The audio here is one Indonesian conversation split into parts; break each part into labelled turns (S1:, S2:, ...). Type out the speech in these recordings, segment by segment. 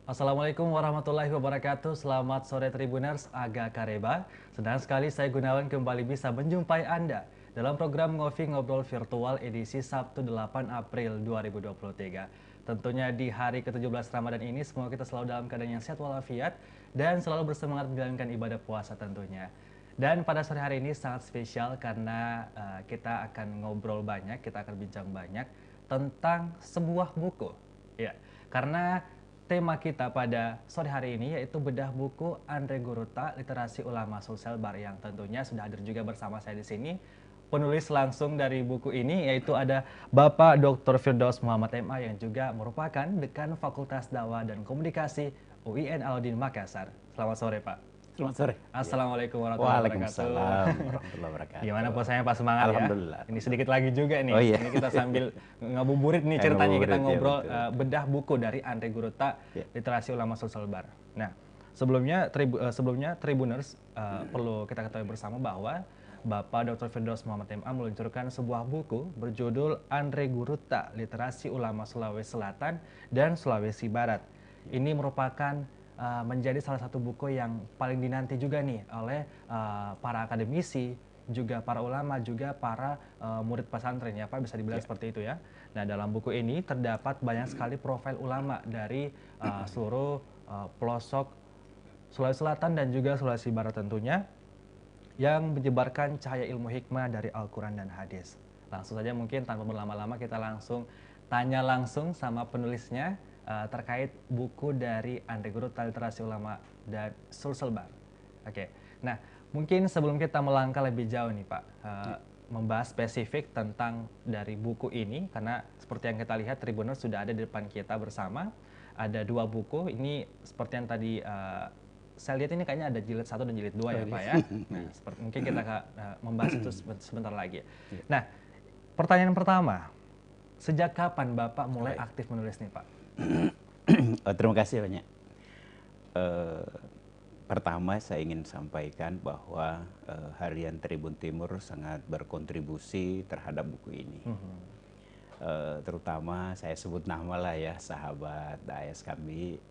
S1: Assalamualaikum warahmatullahi wabarakatuh. Selamat sore Tribuners, Aga Kareba. Senang sekali saya Gunawan kembali bisa menjumpai Anda dalam program Ngopi Ngobrol Virtual edisi Sabtu 8 April 2023. Tentunya di hari ke-17 Ramadan ini semoga kita selalu dalam keadaan yang sehat walafiat dan selalu bersemangat menjalankan ibadah puasa tentunya. Dan pada sore hari ini sangat spesial karena kita akan ngobrol banyak, kita akan bincang banyak tentang sebuah buku. Ya, karena tema kita pada sore hari ini yaitu bedah buku Andre Guruta, Literasi Ulama Sulsel Bar, yang tentunya sudah hadir juga bersama saya di sini. Penulis langsung dari buku ini yaitu ada Bapak Dr. Firdaus Muhammad MA yang juga merupakan Dekan Fakultas Dakwah dan Komunikasi UIN Alauddin Makassar. Selamat sore, Pak.
S2: Selamat sore.
S1: Assalamualaikum warahmatullahi wabarakatuh.
S2: Waalaikumsalam warahmatullahi wabarakatuh.
S1: Gimana puasanya Pak, semangat ya?
S2: Alhamdulillah.
S1: Ini sedikit lagi juga nih.
S2: Oh iya.
S1: Ini kita sambil ngabuburit nih ceritanya, kita
S2: Ngabuburit, ya,
S1: ngobrol
S2: betul.
S1: bedah buku dari Andre Guruta,
S2: Ya.
S1: Literasi Ulama Sulsel Bar. Nah, sebelumnya Tribuners perlu kita ketahui bersama bahwa Bapak Dr. Firdaus Muhammad MA meluncurkan sebuah buku berjudul Andre Guruta, Literasi Ulama Sulawesi Selatan dan Sulawesi Barat. Ini merupakan menjadi salah satu buku yang paling dinanti juga nih oleh para akademisi, juga para ulama, juga para murid pesantren ya Pak, bisa dibilang seperti itu ya. Nah, dalam buku ini terdapat banyak sekali profil ulama dari seluruh pelosok Sulawesi Selatan dan juga Sulawesi Barat tentunya, yang menyebarkan cahaya ilmu hikmah dari Al-Quran dan hadis. Langsung saja mungkin tanpa berlama-lama kita langsung tanya langsung sama penulisnya terkait buku dari Andre Guruta, Literasi Ulama dan Sulsel Bar. Oke, nah mungkin sebelum kita melangkah lebih jauh nih Pak, membahas spesifik tentang dari buku ini, karena seperti yang kita lihat Tribuners sudah ada di depan kita bersama, ada dua buku, ini seperti yang tadi saya lihat ini kayaknya ada jilid 1 dan jilid 2 ya Pak ya. Nah, mungkin kita membahas itu sebentar lagi. Nah, pertanyaan pertama, sejak kapan Bapak mulai aktif menulis nih Pak?
S2: Terima kasih banyak. Pertama saya ingin sampaikan bahwa Harian Tribun Timur sangat berkontribusi terhadap buku ini. Terutama saya sebut nama lah ya, sahabat AS kami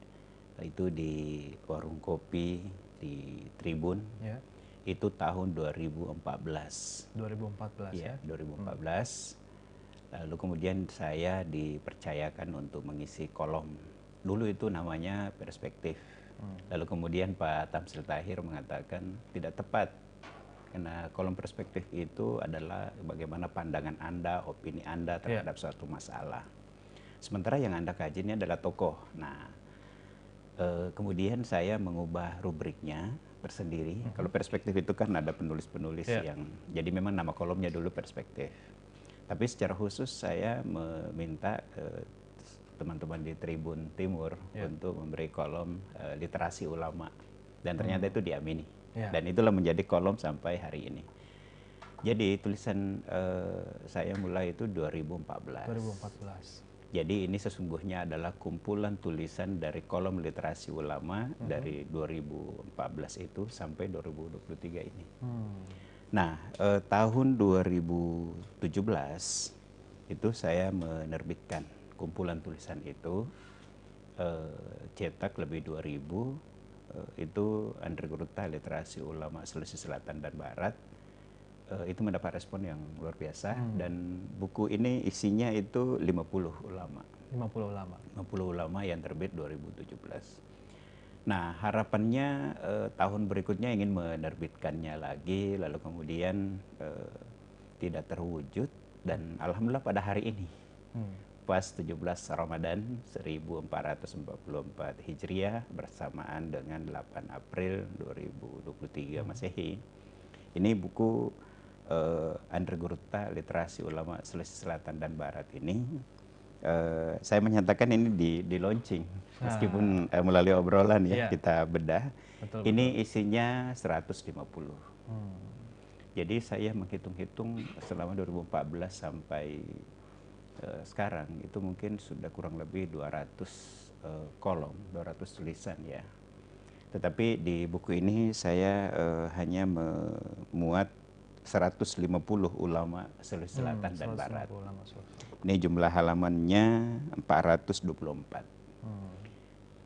S2: itu di warung kopi di Tribun.
S1: Ya.
S2: Itu tahun 2014.
S1: 2014 ya.
S2: 2014. Lalu kemudian saya dipercayakan untuk mengisi kolom. Dulu itu namanya Perspektif. Lalu kemudian Pak Tamsil Tahir mengatakan tidak tepat. Karena kolom Perspektif itu adalah bagaimana pandangan Anda, opini Anda terhadap suatu masalah. Sementara yang Anda kaji ini adalah tokoh. Nah, kemudian saya mengubah rubriknya tersendiri. Kalau Perspektif itu kan ada penulis-penulis yang, jadi memang nama kolomnya dulu Perspektif. Tapi secara khusus saya meminta teman-teman di Tribun Timur untuk memberi kolom literasi ulama. Dan ternyata itu diamini. Dan itulah menjadi kolom sampai hari ini. Jadi tulisan saya mulai itu 2014.
S1: 2014.
S2: Jadi ini sesungguhnya adalah kumpulan tulisan dari kolom literasi ulama dari 2014 itu sampai 2023 ini. Nah, tahun 2017 itu saya menerbitkan kumpulan tulisan itu, cetak lebih 2000, itu Andre Guruta, Literasi Ulama Sulawesi Selatan dan Barat. Itu mendapat respon yang luar biasa, dan buku ini isinya itu 50 ulama.
S1: 50 ulama.
S2: 50 ulama yang terbit 2017. Nah, harapannya tahun berikutnya ingin menerbitkannya lagi, lalu kemudian tidak terwujud, dan alhamdulillah pada hari ini, pas 17 Ramadan 1444 Hijriah bersamaan dengan 8 April 2023 Masehi, ini buku Andre Guruta, Literasi Ulama Sulawesi Selatan dan Barat ini, saya menyatakan ini di launching, meskipun melalui obrolan ya, kita bedah.
S1: Betul,
S2: ini isinya 150. Jadi saya menghitung-hitung selama 2014 sampai sekarang itu mungkin sudah kurang lebih 200 kolom, 200 tulisan ya. Tetapi di buku ini saya hanya memuat 150 ulama Sulawesi Selatan dan Barat. Ini jumlah halamannya 424.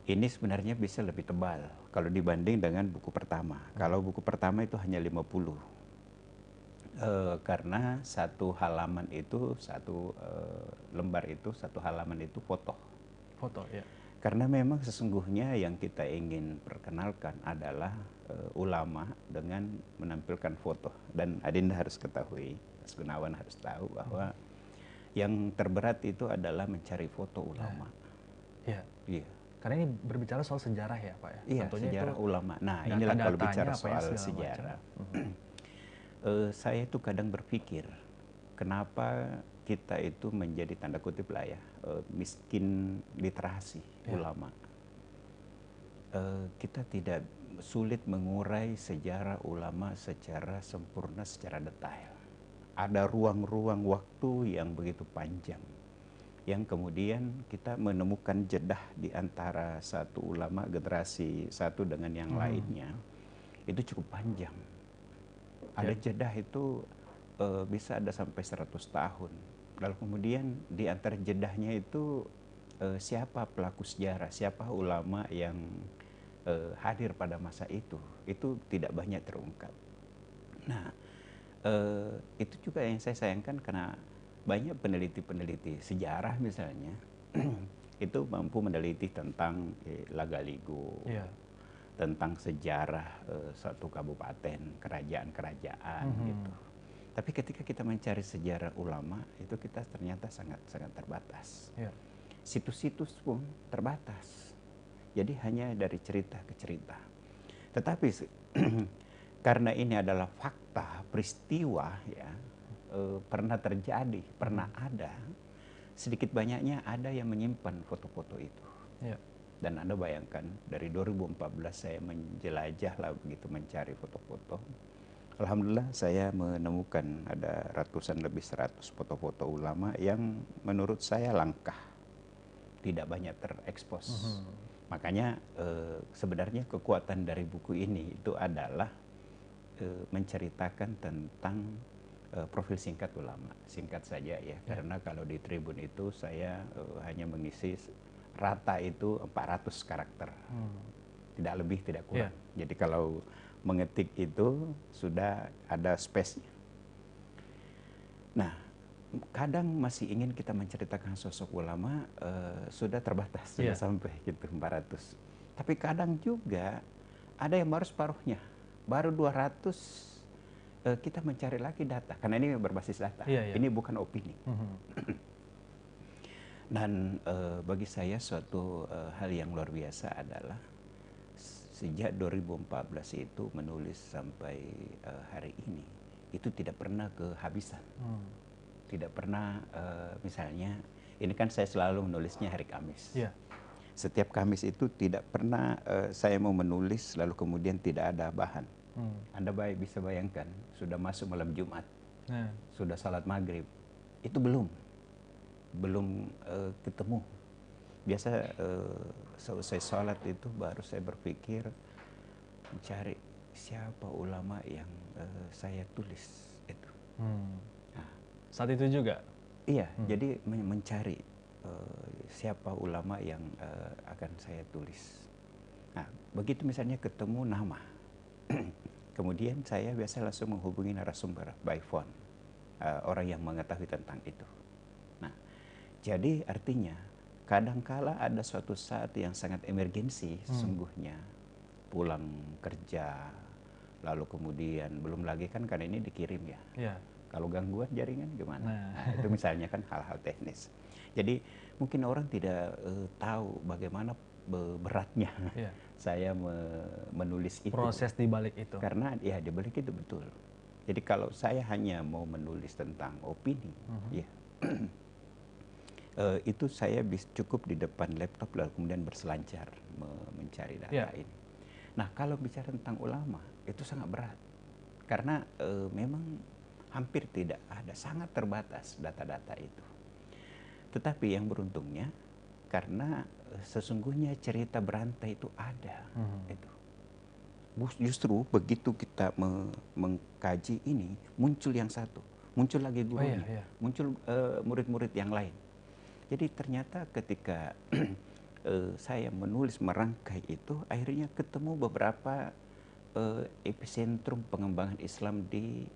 S2: Ini sebenarnya bisa lebih tebal kalau dibanding dengan buku pertama. Kalau buku pertama itu hanya 50. Karena satu halaman itu, satu lembar itu, satu halaman itu foto.
S1: Foto, ya.
S2: Karena memang sesungguhnya yang kita ingin perkenalkan adalah ulama dengan menampilkan foto. Dan Adinda harus ketahui, Mas Gunawan harus tahu bahwa yang terberat itu adalah mencari foto ulama.
S1: Iya.
S2: Iya.
S1: Karena ini berbicara soal sejarah ya Pak ya?
S2: Iya,
S1: Tentunya
S2: sejarah
S1: itu
S2: ulama. Nah, inilah kalau bicara
S1: apa ya,
S2: soal
S1: segala
S2: sejarah.
S1: macam.
S2: Saya itu kadang berpikir, kenapa kita itu menjadi tanda kutip lah ya, miskin literasi ulama. Kita tidak sulit mengurai sejarah ulama secara sempurna, secara detail. Ada ruang-ruang waktu yang begitu panjang, yang kemudian kita menemukan jedah di antara satu ulama generasi satu dengan yang lainnya, itu cukup panjang. Ada jedah itu bisa ada sampai 100 tahun. Lalu kemudian di antara jedahnya itu siapa pelaku sejarah, siapa ulama yang hadir pada masa itu tidak banyak terungkap. Nah, itu juga yang saya sayangkan karena banyak peneliti-peneliti sejarah misalnya itu mampu meneliti tentang Lagaligo, tentang sejarah suatu kabupaten, kerajaan-kerajaan gitu. Tapi ketika kita mencari sejarah ulama itu kita ternyata sangat terbatas. Situs-situs pun terbatas. Jadi hanya dari cerita ke cerita. Tetapi karena ini adalah fakta, peristiwa ya, pernah terjadi, pernah ada, sedikit banyaknya ada yang menyimpan foto-foto itu. Dan Anda bayangkan dari 2014 saya menjelajah lah begitu mencari foto-foto. Alhamdulillah saya menemukan ada ratusan lebih 100 foto-foto ulama yang menurut saya langka, tidak banyak terekspos. Makanya sebenarnya kekuatan dari buku ini itu adalah menceritakan tentang profil singkat ulama. Singkat saja ya, karena kalau di Tribun itu saya hanya mengisi rata itu 400 karakter. Tidak lebih, tidak kurang. Jadi kalau mengetik itu sudah ada space-nya. Nah, kadang masih ingin kita menceritakan sosok ulama sudah terbatas, sudah sampai gitu 400. Tapi kadang juga ada yang baru separuhnya, baru 200 kita mencari lagi data, karena ini berbasis data, ini bukan opini. Dan bagi saya suatu hal yang luar biasa adalah sejak 2014 itu menulis sampai hari ini, itu tidak pernah kehabisan. Tidak pernah misalnya ini kan saya selalu menulisnya hari Kamis. Setiap Kamis itu tidak pernah saya mau menulis lalu kemudian tidak ada bahan. Anda bisa bayangkan sudah masuk malam Jumat, sudah salat maghrib, itu belum ketemu. Biasa selesai salat itu baru saya berpikir mencari siapa ulama yang saya tulis itu.
S1: Saat itu juga?
S2: Iya, jadi mencari siapa ulama yang akan saya tulis. Nah, begitu misalnya ketemu nama, kemudian saya biasa langsung menghubungi narasumber by phone, orang yang mengetahui tentang itu. Nah, jadi artinya kadangkala ada suatu saat yang sangat emergensi sesungguhnya, pulang kerja, lalu kemudian belum lagi kan karena ini dikirim ya. Kalau gangguan jaringan gimana? Nah, itu misalnya kan hal-hal teknis. Jadi mungkin orang tidak tahu bagaimana beratnya saya menulis itu.
S1: Proses di balik itu.
S2: Karena ya di balik itu betul. Jadi kalau saya hanya mau menulis tentang opini, ya itu saya cukup di depan laptop lalu kemudian berselancar mencari data ini. Nah kalau bicara tentang ulama itu sangat berat. Karena memang hampir tidak ada, sangat terbatas data-data itu. Tetapi yang beruntungnya karena sesungguhnya cerita berantai itu ada. Itu. Justru begitu kita mengkaji ini, muncul yang satu, muncul lagi gurunya, muncul murid-murid yang lain. Jadi ternyata ketika saya menulis merangkai itu, akhirnya ketemu beberapa epicentrum pengembangan Islam di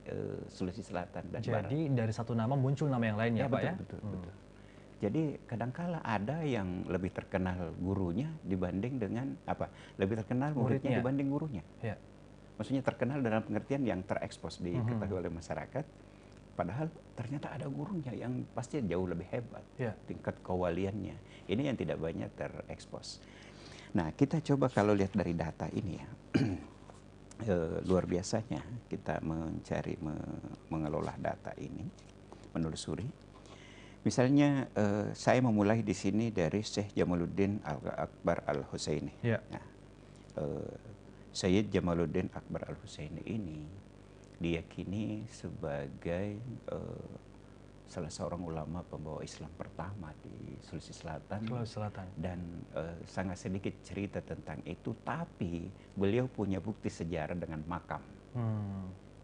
S2: Sulawesi Selatan dan Barat.
S1: Jadi dari satu nama muncul nama yang lainnya, Pak,
S2: betul,
S1: ya?
S2: betul. Jadi kadangkala ada yang lebih terkenal gurunya dibanding dengan lebih terkenal muridnya dibanding gurunya.
S1: Ya.
S2: Maksudnya terkenal dalam pengertian yang terekspos diketahui oleh masyarakat. Padahal ternyata ada gurunya yang pasti jauh lebih hebat, tingkat kewaliannya. Ini yang tidak banyak terekspos. Nah, kita coba kalau lihat dari data ini ya, luar biasanya kita mencari, mengelola data ini, menelusuri. Misalnya saya memulai di sini dari Syekh Jamaluddin Akbar Al-Husaini. Nah, Syed Jamaluddin Akbar Al-Husaini ini diyakini sebagai salah seorang ulama pembawa Islam pertama di Sulawesi Selatan. Dan sangat sedikit cerita tentang itu, tapi beliau punya bukti sejarah dengan makam.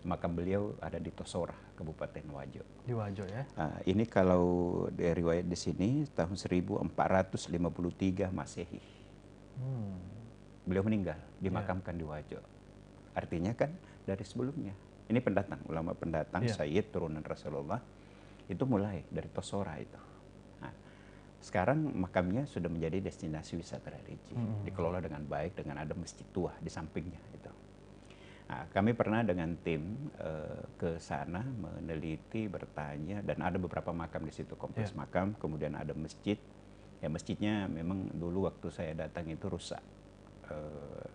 S2: Makam beliau ada di Tosora, Kabupaten Wajo.
S1: Di Wajo, ya.
S2: Ini kalau dari riwayat di sini tahun 1453 Masehi. Beliau meninggal, dimakamkan di Wajo. Artinya kan dari sebelumnya. Ini pendatang, ulama pendatang, Sayyid turunan Rasulullah, itu mulai dari Tosora itu. Nah, sekarang makamnya sudah menjadi destinasi wisata religi, dikelola dengan baik, dengan ada masjid tua di sampingnya itu. Nah, kami pernah dengan tim ke sana meneliti, bertanya, dan ada beberapa makam di situ, kompleks makam, kemudian ada masjid. Ya, masjidnya memang dulu waktu saya datang itu rusak,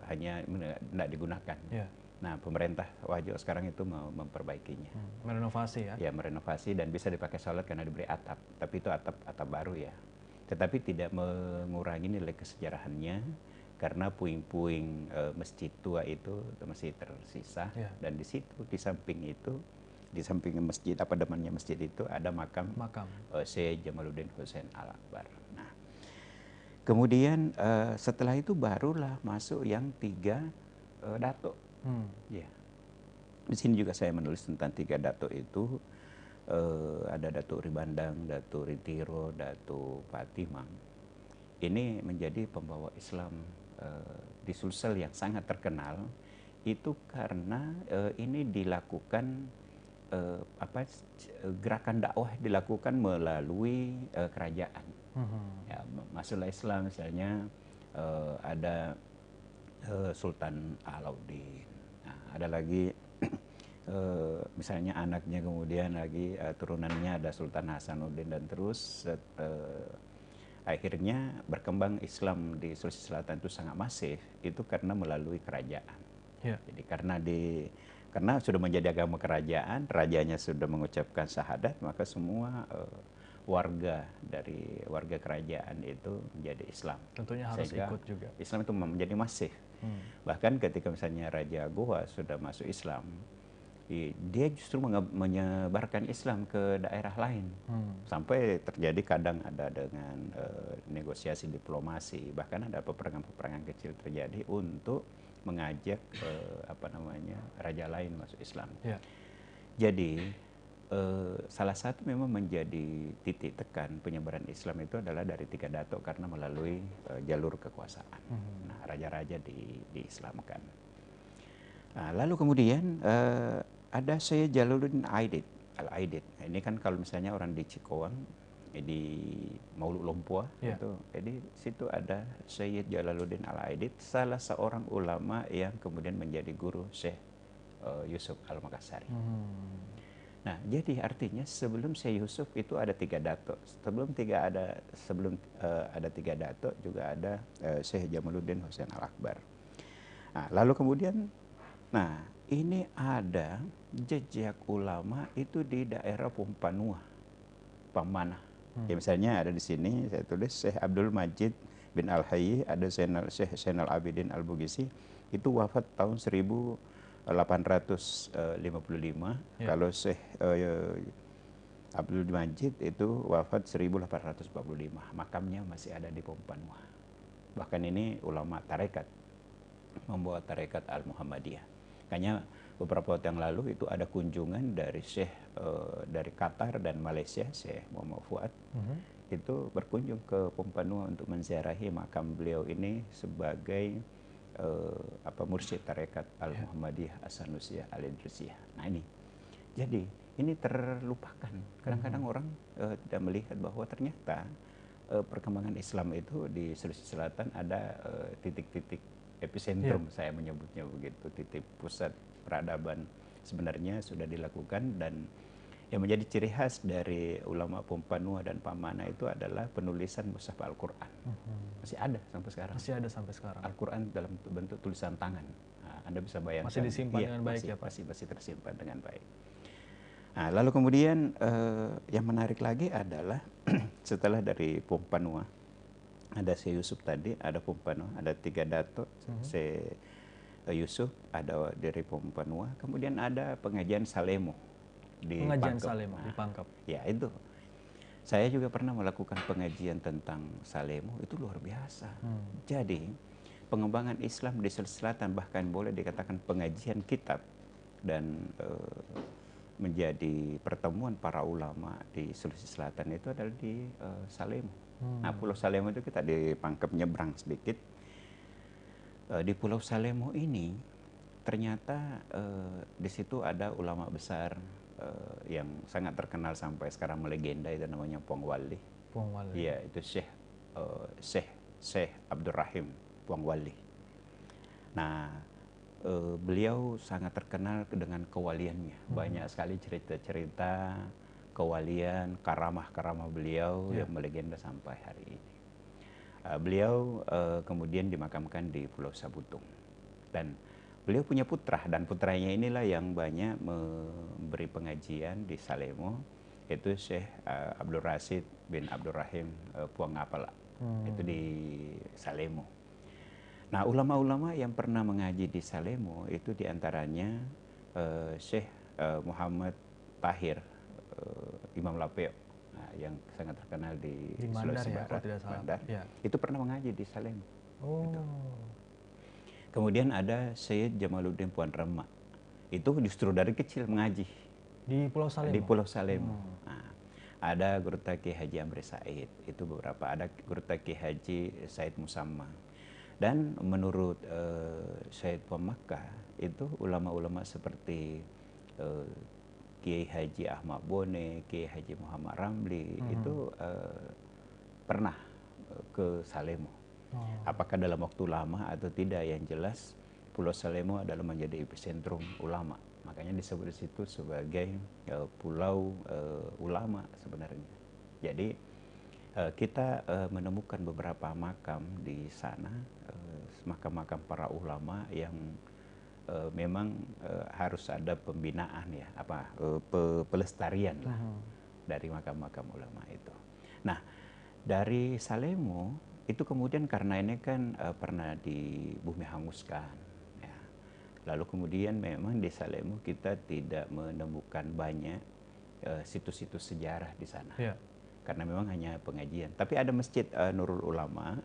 S2: hanya tidak digunakan. Nah, pemerintah Wajo sekarang itu mau memperbaikinya.
S1: Merenovasi, ya?
S2: Ya, merenovasi dan bisa dipakai sholat karena diberi atap. Tapi itu atap baru ya. Tetapi tidak mengurangi nilai kesejarahannya, karena puing-puing masjid tua itu masih tersisa. Dan di situ, di samping itu, di samping masjid, namanya masjid itu, ada makam. Syekh Jamaluddin Husain Al-Akbar. Nah, kemudian setelah itu barulah masuk yang 3 datuk. Ya. Di sini juga saya menulis tentang 3 datuk itu. Ada Datuk Ribandang, Datuk Ritiro, Datuk Fatimah. Ini menjadi pembawa Islam di Sulsel yang sangat terkenal. Itu karena ini dilakukan gerakan dakwah dilakukan melalui kerajaan. Ya, masuklah Islam misalnya ada Sultan Alauddin. Nah, ada lagi misalnya anaknya, kemudian lagi turunannya ada Sultan Hasanuddin, dan terus akhirnya berkembang Islam di Sulawesi Selatan itu sangat masif, itu karena melalui kerajaan. Jadi karena sudah menjadi agama kerajaan, rajanya sudah mengucapkan syahadat, maka semua warga kerajaan itu menjadi Islam.
S1: Tentunya harus ikut juga.
S2: Islam itu menjadi masif. Bahkan ketika misalnya Raja Goa sudah masuk Islam, dia justru menyebarkan Islam ke daerah lain. Sampai terjadi kadang ada dengan negosiasi diplomasi, bahkan ada peperangan-peperangan kecil terjadi untuk mengajak raja lain masuk Islam. Jadi salah satu memang menjadi titik tekan penyebaran Islam itu adalah dari 3 datuk, karena melalui jalur kekuasaan. Nah, raja-raja diislamkan. Nah, lalu kemudian ada Syekh Jalaluddin Al-Aidid. Nah, ini kan kalau misalnya orang di Cikowang, di Mauluk Lompua, itu, jadi situ ada Syekh Jalaluddin Al-Aidid, salah seorang ulama yang kemudian menjadi guru Syekh Yusuf Al-Makassari. Nah, jadi artinya sebelum Syekh Yusuf itu ada 3 datuk. Sebelum ada 3 datuk juga ada Syekh Jamaluddin Husain Al-Akbar. Nah, lalu kemudian, nah ini ada jejak ulama itu di daerah Pumpanua, Pamanah. Ya, misalnya ada di sini saya tulis Syekh Abdul Majid bin Al-Hayy, ada Syekh Zainal Abidin Al-Bugisi, itu wafat tahun 1855. Kalau Syekh Abdul Majid itu wafat 1845. Makamnya masih ada di Pumpanua. Bahkan ini ulama tarekat, membawa tarekat Al-Muhammadiyah. Makanya beberapa waktu yang lalu itu ada kunjungan dari Syekh dari Qatar dan Malaysia, Syekh Muhammad Fuad. itu berkunjung ke Pompanua untuk menziarahi makam beliau ini sebagai mursyid tarekat Al-Muhammadiyah As-Sanusiyah Al-Idrisiyah. Nah ini, jadi ini terlupakan. Kadang-kadang orang tidak melihat bahwa ternyata perkembangan Islam itu di Sulawesi Selatan ada titik-titik epicentrum, saya menyebutnya begitu, titik pusat peradaban sebenarnya sudah dilakukan. Dan yang menjadi ciri khas dari ulama Pompanua dan Pamana itu adalah penulisan mushaf Al-Quran. Masih ada sampai sekarang.
S1: Masih ada sampai sekarang.
S2: Al-Quran dalam bentuk tulisan tangan. Nah, Anda bisa bayangkan.
S1: Masih disimpan dengan baik ya Pak?
S2: Masih tersimpan dengan baik. Nah, lalu kemudian yang menarik lagi adalah setelah dari Pompanua, ada Syekh Yusuf tadi, ada Pompanua, ada 3 dato, Syekh Yusuf, ada dari Pompanua, kemudian ada pengajian Salemo di
S1: pengajian
S2: Pangkep.
S1: Salemo di Pangkep.
S2: Ya itu. Saya juga pernah melakukan pengajian tentang Salemo, itu luar biasa. Jadi pengembangan Islam di Sulawesi Selatan, bahkan boleh dikatakan pengajian kitab dan menjadi pertemuan para ulama di Sulawesi Selatan itu adalah di Salemo. Nah, Pulau Salemo itu kita di Pangkep nyebrang sedikit. Di Pulau Salemo ini ternyata di situ ada ulama besar yang sangat terkenal sampai sekarang melegenda, itu namanya Puang Wali.
S1: Puang Wali.
S2: Iya, itu Syekh Abdurrahim Puang Wali. Nah, beliau sangat terkenal dengan kewaliannya. Banyak sekali cerita-cerita kewalian, karamah-karamah beliau yang melegenda sampai hari ini. Beliau kemudian dimakamkan di Pulau Sabutung. Dan beliau punya putra, dan putranya inilah yang banyak memberi pengajian di Salemo, itu Syekh Abdul Rasid bin Abdurrahim Puang Apala. Itu di Salemo. Nah, ulama-ulama yang pernah mengaji di Salemo itu diantaranya Syekh Muhammad Tahir, Imam Lapeo, yang sangat terkenal di Sulawesi Barat, Mandar. Itu pernah mengaji di Salemo. Gitu. Kemudian ada Syed Jamaluddin Puan Remak, itu justru dari kecil mengaji
S1: di Pulau Salemo.
S2: Di Pulau Salemo. Nah, ada Guru Taqi Haji Amri Said, itu beberapa. Ada Guru Taqi Haji Said Musamma. Dan menurut Syed Puan Makkah, itu ulama-ulama seperti Kiai Haji Ahmad Bone, Kiai Haji Muhammad Ramli, itu pernah ke Salemo. Apakah dalam waktu lama atau tidak, yang jelas Pulau Salemo adalah menjadi epicentrum ulama. Makanya disebut di situ sebagai pulau ulama sebenarnya. Jadi kita menemukan beberapa makam di sana, makam-makam para ulama yang memang harus ada pembinaan ya, pelestarian lah dari makam-makam ulama itu. Nah, dari Salemo itu kemudian karena ini kan pernah di bumi hanguskan, ya. Lalu kemudian memang di Salemo kita tidak menemukan banyak situs-situs sejarah di sana, karena memang hanya pengajian. Tapi ada Masjid Nurul Ulama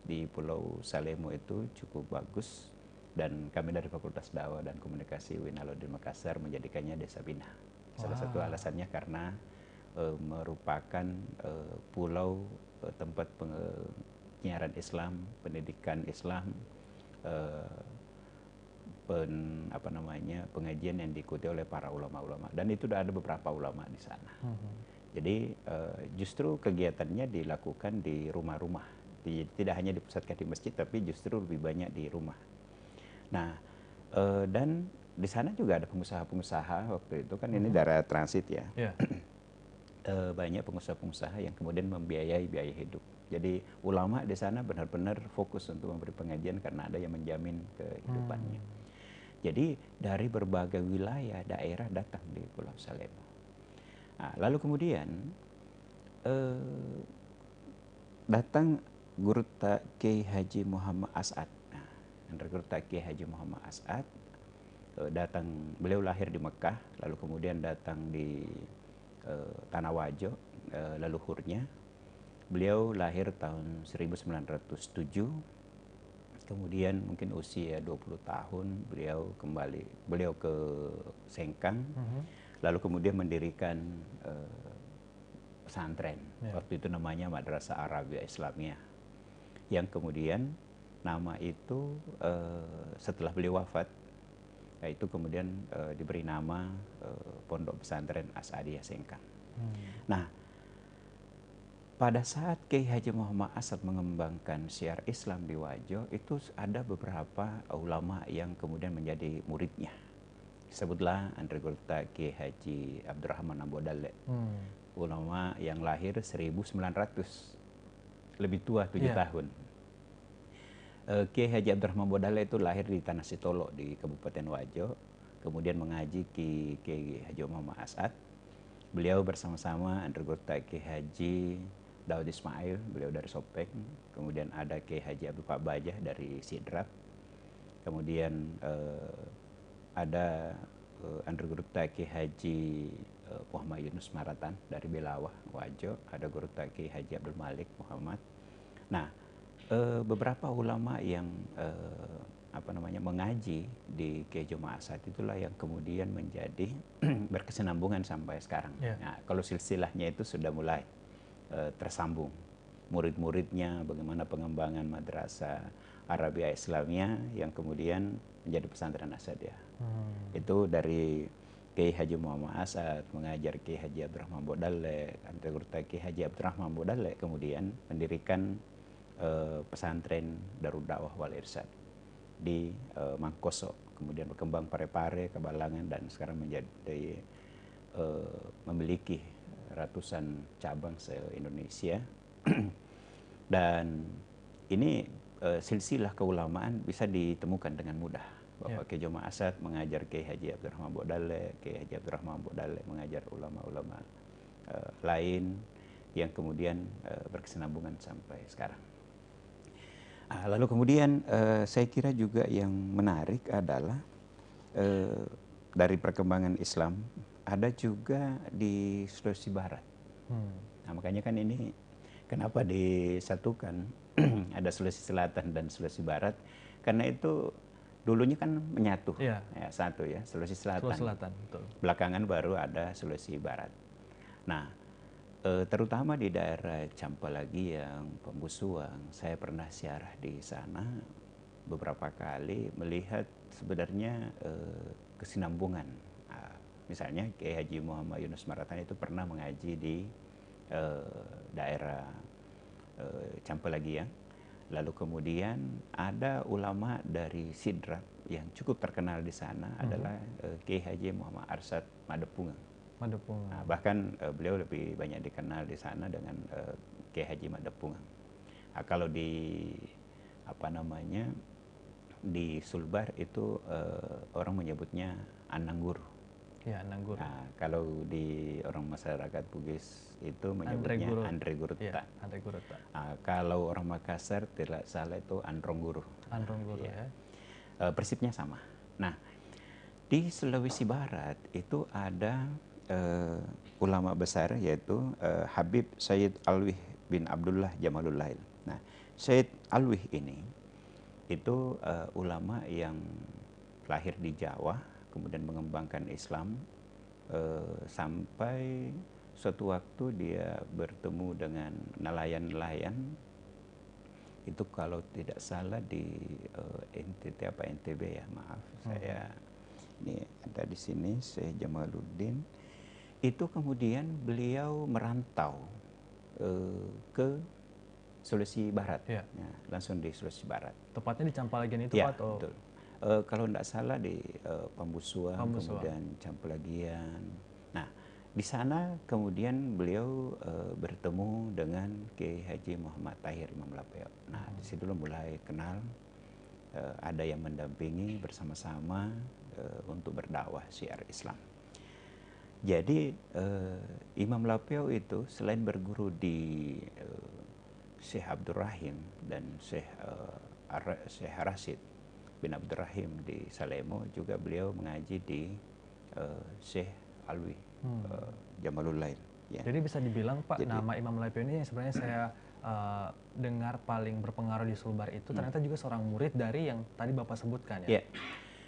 S2: di Pulau Salemo itu cukup bagus, dan kami dari Fakultas Dakwah dan Komunikasi UIN Alauddin Makassar menjadikannya desa bina. Salah satu alasannya karena merupakan pulau tempat penyiaran Islam, pendidikan Islam, pengajian yang diikuti oleh para ulama-ulama, dan itu sudah ada beberapa ulama di sana. Jadi justru kegiatannya dilakukan di rumah-rumah, tidak hanya dipusatkan di masjid, tapi justru lebih banyak di rumah. Nah, dan di sana juga ada pengusaha-pengusaha waktu itu kan ini daerah transit ya. Banyak pengusaha-pengusaha yang kemudian membiayai biaya hidup. Jadi ulama di sana benar-benar fokus untuk memberi pengajian karena ada yang menjamin kehidupannya. Jadi dari berbagai wilayah daerah datang di Pulau Salemo. Nah, lalu kemudian datang Guru Kiai Haji Muhammad As'ad. Nah, Guru Kiai Haji Muhammad As'ad datang, beliau lahir di Mekah, lalu kemudian datang di Tanah Wajo, leluhurnya. Beliau lahir tahun 1907, kemudian mungkin usia 20 tahun beliau ke Sengkang, lalu kemudian mendirikan pesantren.
S1: Ya.
S2: Waktu itu namanya Madrasah Arabia Islamiyah. Yang kemudian nama itu setelah beliau wafat, yaitu kemudian diberi nama Pondok Pesantren Asadiyah Sengkang. Nah, pada saat Kiai Haji Muhammad Asad mengembangkan syiar Islam di Wajo, itu ada beberapa ulama yang kemudian menjadi muridnya. Sebutlah Andre Gurta Kiai Haji Abdurrahman Ambodale, ulama yang lahir 1900, lebih tua 7 tahun. Kiai Haji Abdurrahman Ambodale itu lahir di Tanah Sitolo di Kabupaten Wajo, kemudian mengaji Kiai Haji Muhammad Asad. Beliau bersama-sama Andre Gurta Kiai Haji Daud Ismail, beliau dari Sopeng, kemudian ada Kiai Haji Abdul Pak Bajah dari Sidrap, kemudian ada Andre Gurta Kiai Haji Muhammad Yunus Maratan dari Belawah, Wajo, ada Gurta Kiai Haji Abdul Malik Muhammad. Nah, beberapa ulama yang mengaji di Kiai Muhammad Asad itulah yang kemudian menjadi berkesinambungan sampai sekarang. Nah, kalau silsilahnya itu sudah mulai tersambung, murid-muridnya, bagaimana pengembangan Madrasah Arabia Islamiyah yang kemudian menjadi pesantren Asadiyah. Itu dari Kiai Haji Muhammad Asad mengajar Kiai Haji Abdurrahman Bodale, Andre Gurta Kiai Haji Abdurrahman Bodale, kemudian mendirikan pesantren Darul Dakwah wal Irsyad di Mangkoso, kemudian berkembang Parepare, Kebalangan, dan sekarang menjadi memiliki ratusan cabang se-Indonesia. Dan ini silsilah keulamaan bisa ditemukan dengan mudah. Bapak Kiai Muhammad Asad mengajar Kiai Haji Abdurrahman Bodale, Kiai Haji Abdurrahman Bodale mengajar ulama-ulama lain yang kemudian berkesinambungan sampai sekarang. Lalu kemudian saya kira juga yang menarik adalah dari perkembangan Islam ada juga di Sulawesi Barat. Nah, makanya kan ini kenapa disatukan ada Sulawesi Selatan dan Sulawesi Barat, karena itu dulunya kan menyatu, satu ya, Sulawesi Selatan.
S1: Sulawesi Selatan, betul.
S2: Belakangan baru ada Sulawesi Barat. Nah, terutama di daerah Campalagiang, Pembusuang, saya pernah ziarah di sana beberapa kali melihat sebenarnya kesinambungan. Misalnya Kiai Haji Muhammad Yunus Maratan itu pernah mengaji di daerah Campalagiang. Lalu kemudian ada ulama dari Sidrap yang cukup terkenal di sana adalah Kiai Haji Muhammad Arsad Madepungang. Nah, bahkan beliau lebih banyak dikenal di sana dengan Kiai Haji Madepungang. Nah, kalau di di Sulbar itu orang menyebutnya Anangguru.
S1: Ya, Anangguru.
S2: Nah, kalau di orang masyarakat Bugis itu menyebutnya Andre Gurta.
S1: Ya, Andre Gurta.
S2: Nah, kalau orang Makassar tidak salah itu Androngguru.
S1: Androngguru ya.
S2: Prinsipnya sama. Nah, di Sulawesi Barat itu ada ulama besar yaitu Habib Sayyid Alwih bin Abdullah Jamalulail. Nah, Sayyid Alwih ini itu ulama yang lahir di Jawa, kemudian mengembangkan Islam sampai suatu waktu dia bertemu dengan nelayan-nelayan itu kalau tidak salah di NTB ya, maaf saya ini ada di sini Syekh Jamaluddin. Itu kemudian beliau merantau ke Sulawesi Barat, langsung di Sulawesi Barat.
S1: Tepatnya di Campalagian itu,
S2: ya,
S1: Pak? Betul.
S2: Kalau tidak salah di Pembusuang, kemudian Campalagian. Nah, di sana kemudian beliau bertemu dengan Kiai Haji Muhammad Tahir Imam Lapeo. Nah, di situ mulai kenal, ada yang mendampingi bersama-sama untuk berdakwah syiar Islam. Jadi Imam Lapeo itu selain berguru di Syekh Abdurrahim dan Syekh Rashid bin Abdurrahim di Salemo, juga beliau mengaji di Syekh Alwi Jamalulail. Ya.
S1: Jadi bisa dibilang Pak, nama Imam Lapeo ini yang sebenarnya saya dengar paling berpengaruh di Sulbar itu ternyata juga seorang murid dari yang tadi Bapak sebutkan ya?
S2: Ya.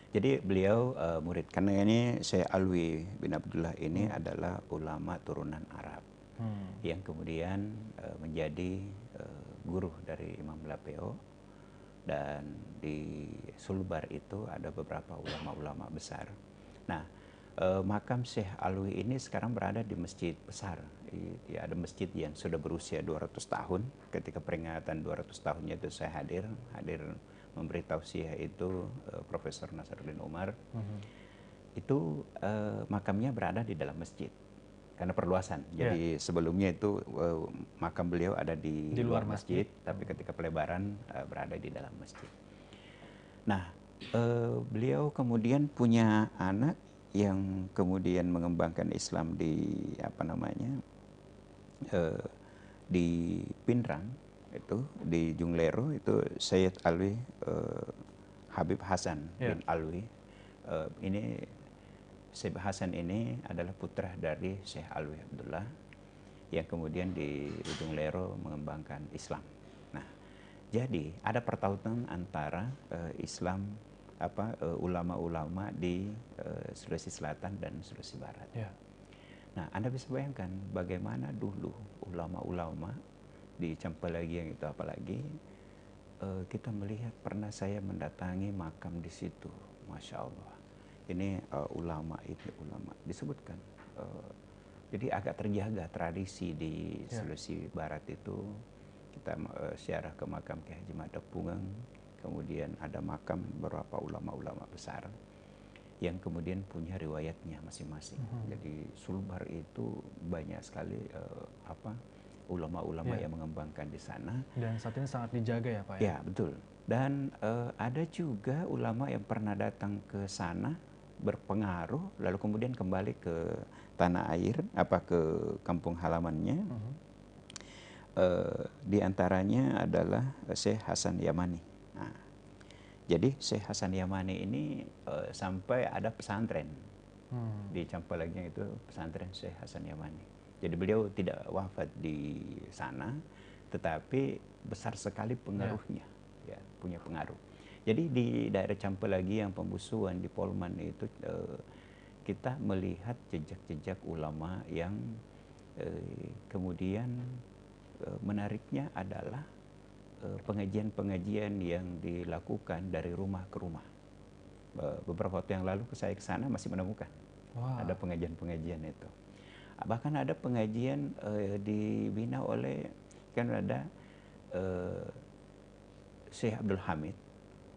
S2: Jadi beliau murid, karena ini Syekh Alwi bin Abdullah ini adalah ulama turunan Arab. yang kemudian menjadi guru dari Imam Lapeo. Dan di Sulbar itu ada beberapa ulama-ulama besar. Nah, makam Syekh Alwi ini sekarang berada di masjid besar. Ya, ada masjid yang sudah berusia 200 tahun. Ketika peringatan 200 tahunnya itu saya hadir memberi tausiah itu Profesor Nasaruddin Umar. Itu makamnya berada di dalam masjid karena perluasan. Jadi sebelumnya itu makam beliau ada di luar masjid, tapi ketika pelebaran berada di dalam masjid. Nah, beliau kemudian punya anak yang kemudian mengembangkan Islam di di Pinrang itu, di Junglero itu, Sayyid Alwi Habib Hasan bin Alwi. Ini Syekh Hasan ini adalah putra dari Syekh Alwi Abdullah yang kemudian di Ujung Lero mengembangkan Islam. Nah, jadi ada pertautan antara Islam ulama-ulama di Sulawesi Selatan dan Sulawesi Barat. Nah, Anda bisa bayangkan bagaimana dulu ulama-ulama di Campelagian itu, apalagi kita melihat, pernah saya mendatangi makam di situ, Masya Allah. Ini ulama disebutkan. Jadi agak terjaga tradisi di Sulawesi Barat itu. Kita ziarah ke makam Kiai Haji Mada Pungeng, kemudian ada makam beberapa ulama-ulama besar yang kemudian punya riwayatnya masing-masing. Jadi Sulbar itu banyak sekali ulama-ulama yang mengembangkan di sana.
S1: Dan saat ini sangat dijaga ya Pak ya?
S2: Ya, betul. Dan ada juga ulama yang pernah datang ke sana berpengaruh, lalu kemudian kembali ke tanah air, ke kampung halamannya. Di antaranya adalah Syekh Hasan Yamani. Nah, jadi Syekh Hasan Yamani ini sampai ada pesantren di Campelagian itu, pesantren Syekh Hasan Yamani. Jadi beliau tidak wafat di sana, tetapi besar sekali pengaruhnya, punya pengaruh. Jadi di daerah Campelagian, Pembusuan, di Polman itu kita melihat jejak-jejak ulama yang kemudian menariknya adalah pengajian-pengajian yang dilakukan dari rumah ke rumah. Beberapa waktu yang lalu saya ke sana masih menemukan ada pengajian-pengajian itu. Bahkan ada pengajian dibina oleh, kan ada Syekh Abdul Hamid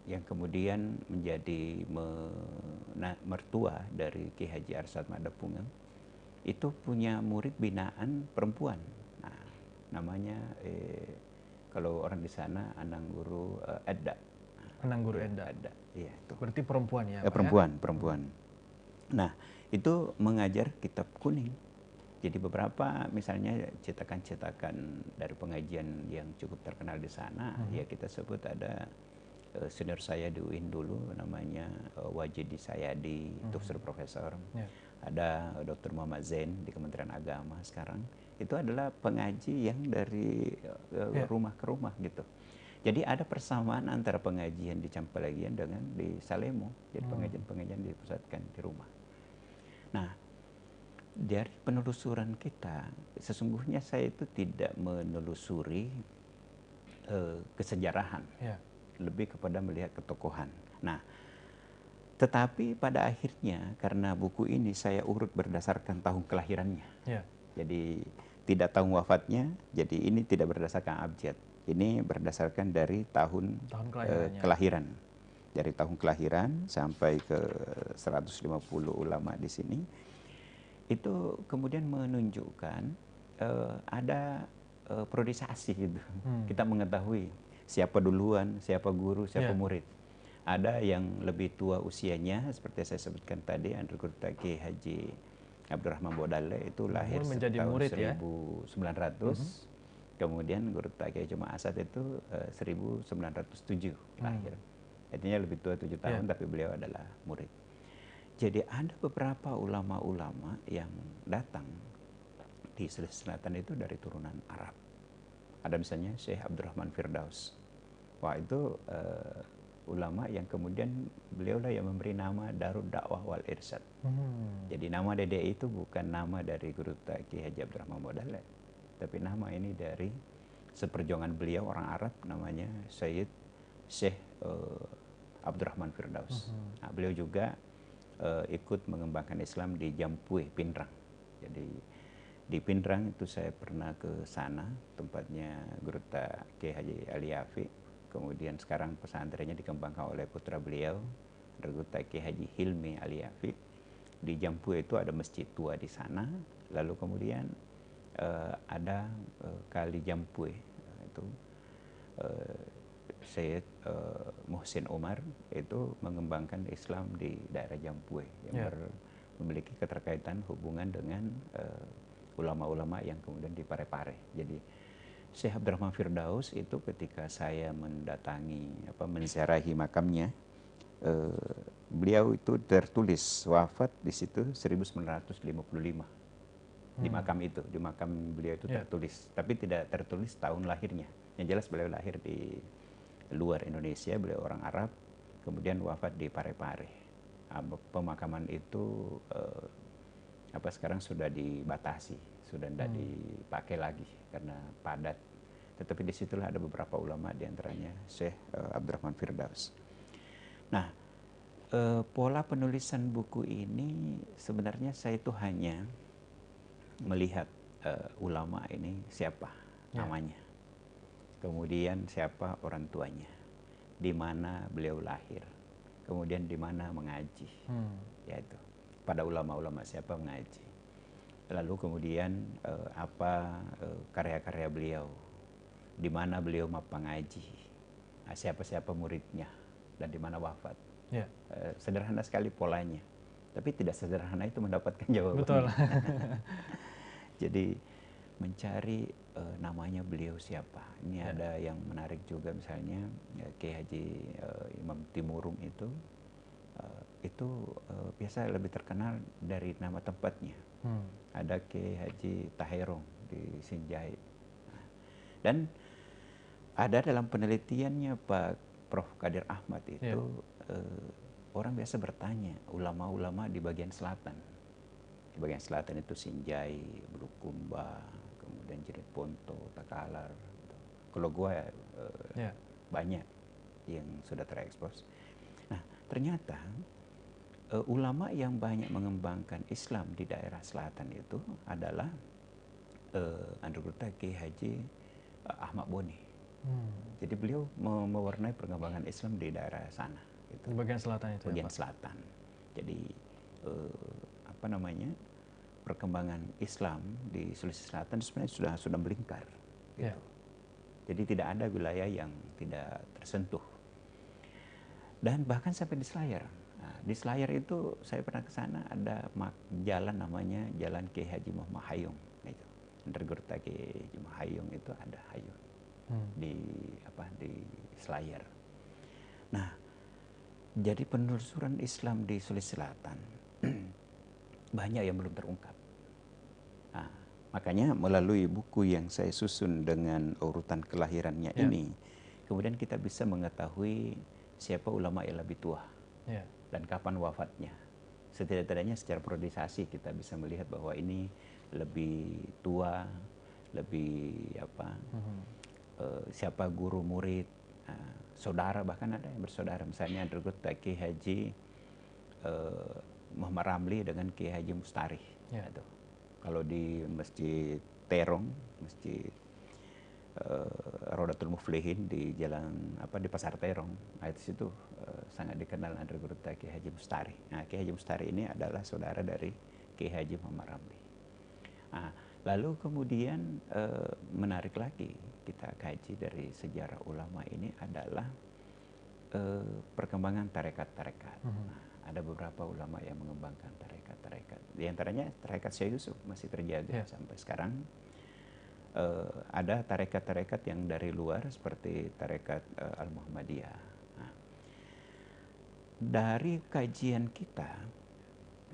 S2: yang kemudian menjadi mertua dari Ki Haji Arsad Mada Pungeng. Itu punya murid binaan perempuan. Nah, namanya kalau orang di sana Anang Guru Edda.
S1: Anang Guru Edda.
S2: Iya, itu.
S1: Berarti perempuan ya, Pak?
S2: Perempuan. Nah, itu mengajar kitab kuning. Jadi beberapa misalnya cetakan-cetakan dari pengajian yang cukup terkenal di sana, ya kita sebut ada senior saya di UIN dulu, namanya Wajidi Sayadi, itu sudah profesor. Ada Dr. Muhammad Zain di Kementerian Agama sekarang. Itu adalah pengaji yang dari rumah ke rumah gitu. Jadi ada persamaan antara pengajian di Campelagian dengan di Salemo. Jadi pengajian-pengajian dipusatkan di rumah. Nah, dari penelusuran kita, sesungguhnya saya itu tidak menelusuri kesejarahan. Lebih kepada melihat ketokohan. Nah, tetapi pada akhirnya karena buku ini saya urut berdasarkan tahun kelahirannya. Jadi tidak tahun wafatnya, jadi ini tidak berdasarkan abjad. Ini berdasarkan dari tahun kelahiran. Dari tahun kelahiran sampai ke 150 ulama di sini. Itu kemudian menunjukkan ada priorisasi gitu. Kita mengetahui siapa duluan, siapa guru, siapa murid. Ada yang lebih tua usianya, seperti saya sebutkan tadi, Andri Gurtaki Haji Abdurrahman Bodale itu lahir tahun 1900. Kemudian Gurtaki Haji Asad itu 1907 lahir. Artinya lebih tua 7 tahun, tapi beliau adalah murid. Jadi ada beberapa ulama-ulama yang datang di Sulawesi Selatan itu dari turunan Arab. Ada misalnya Syekh Abdurrahman Firdaus. Wah, itu ulama yang kemudian beliau lah yang memberi nama Darud Dakwah wal Irsyad. Jadi nama Dede itu bukan nama dari Guru Kiai Haji Abdurrahman Modalet, tapi nama ini dari seperjuangan beliau orang Arab namanya Syekh Abdurrahman Firdaus. Nah, beliau juga ikut mengembangkan Islam di Jampueh, Pindrang. Jadi di Pindrang itu saya pernah ke sana, tempatnya Guru Kiai Haji Ali Yafi. Kemudian sekarang pesantrennya dikembangkan oleh putra beliau, Guru Kiai Haji Hilmi Ali Yafi. Di Jampueh itu ada masjid tua di sana. Lalu kemudian ada Kali Jampueh, itu Syed Muhsin Umar itu mengembangkan Islam di daerah Jampueh yang memiliki keterkaitan hubungan dengan ulama-ulama yang kemudian di Parepare. Jadi Syekh Abdurrahman Firdaus itu ketika saya mendatangi menziarahi makamnya, beliau itu tertulis wafat di situ 1955 di makam itu, di makam beliau itu tertulis, tapi tidak tertulis tahun lahirnya. Yang jelas beliau lahir di luar Indonesia, beliau orang Arab, kemudian wafat di Parepare. Pemakaman itu sekarang sudah dibatasi, sudah tidak dipakai lagi karena padat. Tetapi disitulah ada beberapa ulama, diantaranya Syekh Abdurrahman Firdaus. Nah, pola penulisan buku ini sebenarnya saya itu hanya melihat ulama ini siapa namanya, kemudian siapa orang tuanya, di mana beliau lahir, kemudian di mana mengaji, yaitu pada ulama-ulama siapa mengaji, lalu kemudian apa karya-karya beliau, di mana beliau mengaji, siapa-siapa muridnya, dan di mana wafat. Sederhana sekali polanya, tapi tidak sederhana itu mendapatkan jawaban.
S1: Betul.
S2: Jadi mencari namanya beliau siapa. Ini ada yang menarik juga, misalnya Kiai Haji Imam Timurung itu biasa lebih terkenal dari nama tempatnya. Ada Kiai Haji Tahirong di Sinjai. Dan ada dalam penelitiannya Pak Prof. Kadir Ahmad itu orang biasa bertanya, ulama-ulama di bagian selatan. Di bagian selatan itu Sinjai, Bulukumba, kemudian Jeneponto, Takalar. Kalau gue banyak yang sudah terekspos. Nah, ternyata ulama yang banyak mengembangkan Islam di daerah selatan itu adalah Androgota Kiai Haji Ahmad Boni. Jadi beliau mewarnai perkembangan Islam di daerah sana.
S1: Di bagian selatan itu.
S2: Bagian selatan. Jadi perkembangan Islam di Sulawesi Selatan sebenarnya sudah melingkar. Gitu. Jadi tidak ada wilayah yang tidak tersentuh. Dan bahkan sampai di Selayar. Nah, di Selayar itu saya pernah ke sana, ada jalan namanya Jalan Kiai Haji Muhammad Hayung. Itu. Undergurta Kiai Haji Muhammad Hayung itu ada Hayung di Selayar. Nah, jadi penelusuran Islam di Sulawesi Selatan banyak yang belum terungkap. Nah, makanya melalui buku yang saya susun dengan urutan kelahirannya ini, kemudian kita bisa mengetahui siapa ulama yang lebih tua dan kapan wafatnya. Setidak-tidaknya secara periodisasi kita bisa melihat bahwa ini lebih tua, lebih siapa guru murid, saudara, bahkan ada yang bersaudara. Misalnya Androgota Kiai Haji Muhammad Ramli dengan Kiai Haji Mustari. Kalau di Masjid Terong, Masjid Rodatul Muflihin di jalan di Pasar Terong, itu situ sangat dikenal Androgota Kiai Haji Mustari. Nah, Kiai Haji Mustari ini adalah saudara dari Kiai Haji Muhammad Ramli. Nah, lalu kemudian menarik lagi kita kaji dari sejarah ulama ini adalah perkembangan tarekat-tarekat. Nah, ada beberapa ulama yang mengembangkan tarekat-tarekat. Di antaranya tarekat Syekh Yusuf masih terjaga sampai sekarang. Ada tarekat-tarekat yang dari luar seperti tarekat Al-Muhammadiyah. Nah, dari kajian kita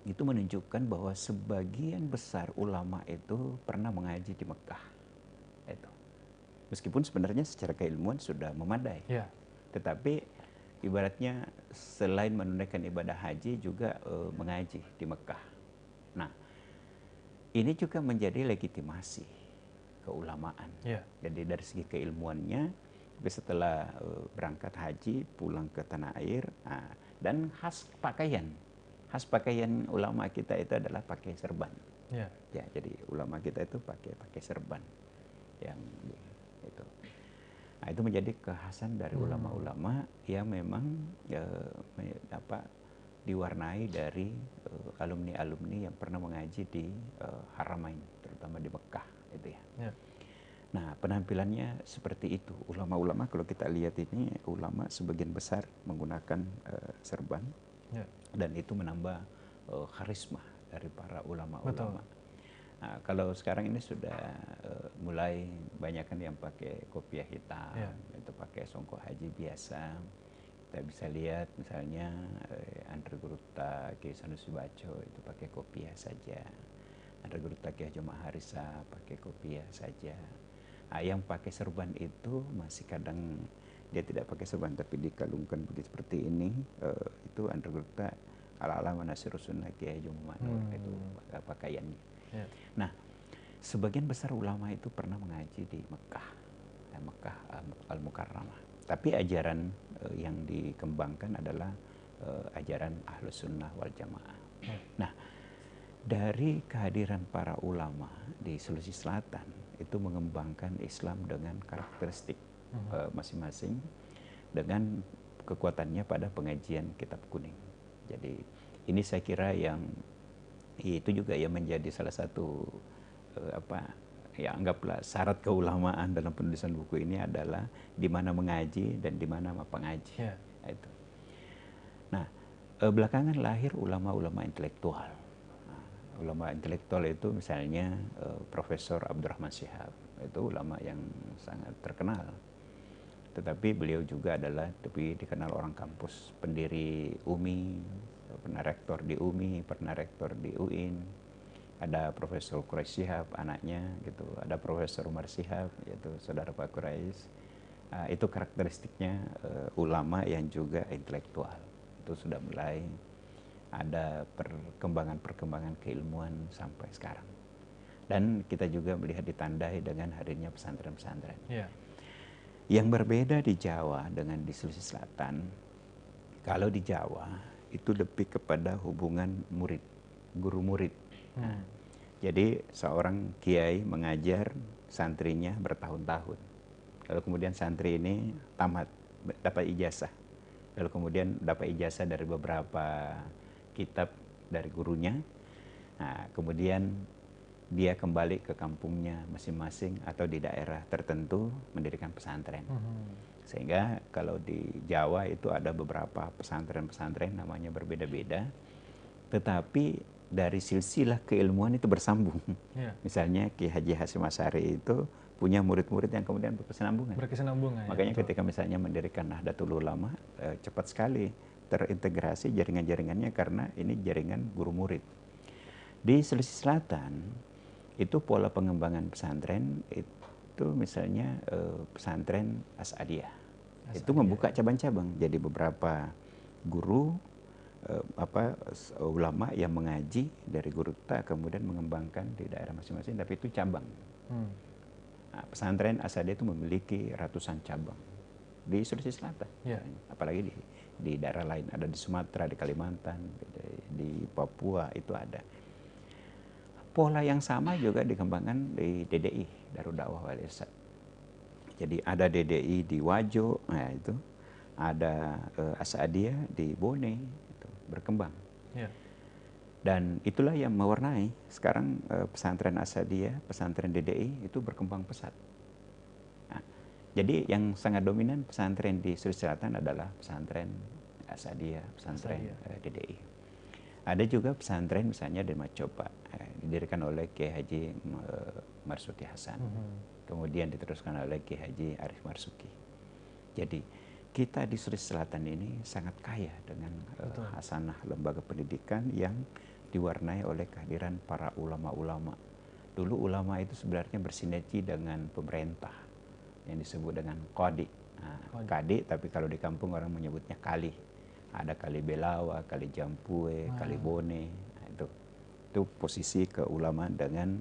S2: itu menunjukkan bahwa sebagian besar ulama itu pernah mengaji di Mekah. Itu. Meskipun sebenarnya secara keilmuan sudah memadai. Tetapi ibaratnya selain menunaikan ibadah haji juga mengaji di Mekah. Nah, ini juga menjadi legitimasi keulamaan.
S1: Yeah.
S2: Jadi dari segi keilmuannya, tapi setelah berangkat haji pulang ke tanah air, dan khas pakaian ulama kita itu adalah pakai serban.
S1: Yeah.
S2: Ya, jadi ulama kita itu pakai serban yang itu. Nah, itu menjadi kekhasan dari ulama-ulama yang memang diwarnai dari alumni-alumni yang pernah mengaji di Haramain, terutama di Mekah itu ya.
S1: Yeah.
S2: Nah, penampilannya seperti itu. Ulama-ulama kalau kita lihat ini, ulama sebagian besar menggunakan serban, dan itu menambah karisma dari para ulama-ulama. Nah, kalau sekarang ini sudah mulai banyak kan yang pakai kopiah hitam, itu pakai songkok haji biasa. Kita bisa lihat misalnya Andre Guruta, Kiai Sanusi Baco itu pakai kopiah saja. Andre Guruta, Kiai Haji Maharisa pakai kopiah saja. Nah, yang pakai serban itu masih kadang dia tidak pakai serban tapi dikalungkan begitu seperti ini, itu Andre Guruta ala-ala Manasirus Sunnah Kiai Haji Manur, itu pakaiannya. Yeah. Nah, sebagian besar ulama itu pernah mengaji di Mekah, Mekah Al-Mukarramah. Tapi ajaran yang dikembangkan adalah ajaran Ahlus Sunnah wal Jamaah. Nah, dari kehadiran para ulama di Sulawesi Selatan itu mengembangkan Islam dengan karakteristik masing-masing, dengan kekuatannya pada pengajian kitab kuning. Jadi ini saya kira yang itu juga yang menjadi salah satu ya anggaplah syarat keulamaan dalam penulisan buku ini adalah di mana mengaji dan di mana pengaji. Yeah. Itu. Nah, belakangan lahir ulama-ulama intelektual. Nah, ulama intelektual itu misalnya Profesor Abdurrahman Shihab, itu ulama yang sangat terkenal. Tetapi beliau juga adalah dikenal orang kampus, pendiri UMI, pernah rektor di UMI, pernah rektor di UIN. Ada Profesor Quraish Shihab, anaknya gitu. Ada Profesor Umar Shihab, yaitu saudara Pak Quraish. Itu karakteristiknya ulama yang juga intelektual. Itu sudah mulai ada perkembangan keilmuan sampai sekarang. Dan kita juga melihat ditandai dengan hadirnya pesantren-pesantren. Yeah. Yang berbeda di Jawa dengan di Sulawesi Selatan, kalau di Jawa itu lebih kepada hubungan murid, guru murid. Nah, jadi seorang kiai mengajar santrinya bertahun-tahun. Lalu kemudian santri ini tamat, dapat ijazah. Lalu kemudian dapat ijazah dari beberapa kitab dari gurunya. Nah, kemudian dia kembali ke kampungnya masing-masing atau di daerah tertentu mendirikan pesantren. Sehingga kalau di Jawa itu ada beberapa pesantren-pesantren namanya berbeda-beda. Tetapi dari silsilah keilmuan itu bersambung. Yeah. Misalnya Ki Haji Hasyim Asy'ari itu punya murid-murid yang kemudian berkesinambungan. Makanya ya, ketika misalnya mendirikan Nahdlatul Ulama, cepat sekali terintegrasi jaringan-jaringannya karena ini jaringan guru murid. Di Sulawesi Selatan itu pola pengembangan pesantren itu misalnya pesantren Asadiyah. Itu membuka cabang-cabang. Jadi beberapa guru ulama yang mengaji dari Guruta kemudian mengembangkan di daerah masing-masing, tapi itu cabang. Nah, pesantren Asadiyah itu memiliki ratusan cabang di Sulawesi Selatan. Yeah. Apalagi di daerah lain, ada di Sumatera, di Kalimantan, di Papua itu ada. Pola yang sama juga dikembangkan di DDI, Darul Dakwah Wal Irsyad. Jadi ada DDI di Wajo, nah itu ada Asadiyah di Bone, itu berkembang. Yeah. Dan itulah yang mewarnai sekarang pesantren Asadiyah, pesantren DDI itu berkembang pesat. Nah, jadi yang sangat dominan pesantren di Sulawesi Selatan adalah pesantren Asadiyah, pesantren DDI. Ada juga pesantren misalnya di Macopa, didirikan oleh Kiai Haji Marsuki Hasan. Kemudian diteruskan oleh Kiai Haji Arif Marsuki. Jadi kita di Sulawesi Selatan ini sangat kaya dengan hasanah lembaga pendidikan yang diwarnai oleh kehadiran para ulama-ulama. Dulu ulama itu sebenarnya bersinergi dengan pemerintah yang disebut dengan qadi. Nah, Kade, tapi kalau di kampung orang menyebutnya Kali. Ada Kali Belawa, Kali Jampue, Kali Bone. Nah, itu posisi keulamaan dengan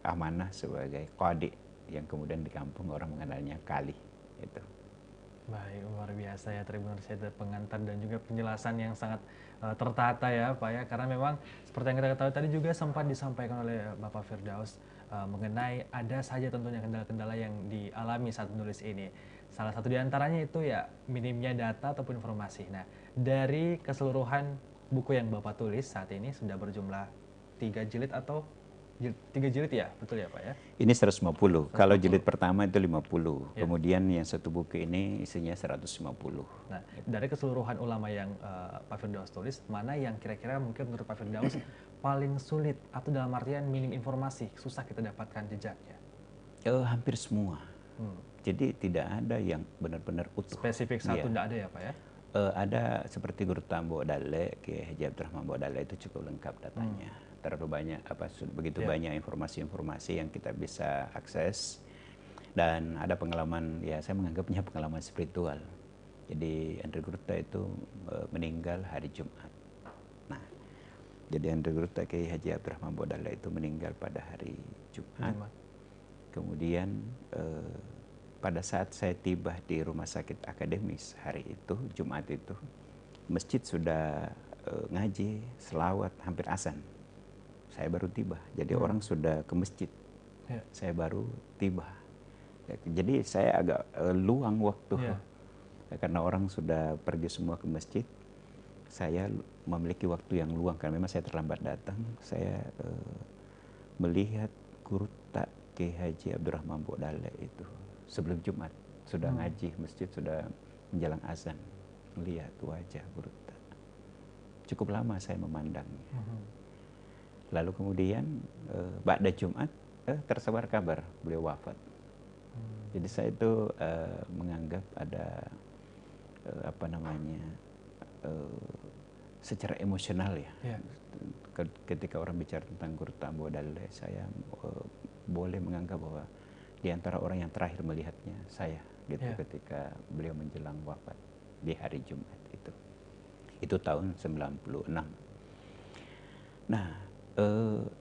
S2: amanah sebagai Kade, yang kemudian di kampung orang mengenalnya Kali. Itu.
S1: Baik, luar biasa ya Tribuners, ada pengantar dan juga penjelasan yang sangat tertata ya Pak ya. Karena memang seperti yang kita ketahui tadi juga sempat disampaikan oleh Bapak Firdaus mengenai ada saja tentunya kendala-kendala yang dialami saat menulis ini. Salah satu diantaranya itu ya minimnya data ataupun informasi. Nah, dari keseluruhan buku yang Bapak tulis saat ini sudah berjumlah 3 jilid atau 3 jilid ya, betul ya Pak ya?
S2: Ini 150. Kalau jilid pertama itu 50.
S1: Ya.
S2: Kemudian yang satu buku ini isinya 150.
S1: Nah, dari keseluruhan ulama yang Pak Firdaus tulis, mana yang kira-kira mungkin menurut Pak Firdaus paling sulit atau dalam artian minim informasi, susah kita dapatkan jejaknya?
S2: Hampir semua. Jadi tidak ada yang benar-benar utuh.
S1: Spesifik satu tidak ada ya Pak ya?
S2: Ada seperti Guru Tambo Dale, Kiai Haji Abdurrahman Bodale, itu cukup lengkap datanya. Terlalu banyak, begitu banyak informasi-informasi yang kita bisa akses. Dan ada pengalaman, ya saya menganggapnya pengalaman spiritual. Jadi Andre Gurta itu meninggal hari Jumat. Nah, jadi Andre Gurta Kiai Haji Abdurrahman Bodale itu meninggal pada hari Jumat. Kemudian pada saat saya tiba di rumah sakit akademis hari itu, Jumat itu, masjid sudah ngaji, selawat, hampir azan. Saya baru tiba, jadi orang sudah ke masjid. Saya baru tiba. Jadi saya agak luang waktu. Karena orang sudah pergi semua ke masjid, saya memiliki waktu yang luang. Karena memang saya terlambat datang, saya melihat Guru Kiai Haji Abdurrahman Bodale itu sebelum Jumat sudah ngaji, masjid sudah menjelang azan, melihat wajah Guru. Cukup lama saya memandangnya. Lalu kemudian ba'da Jumat tersebar kabar beliau wafat. Jadi saya itu menganggap ada secara emosional ya. Ketika orang bicara tentang Guru Tambo Dale, saya boleh menganggap bahwa di antara orang yang terakhir melihatnya saya gitu ketika beliau menjelang wafat di hari Jumat itu. Itu tahun 96. Nah,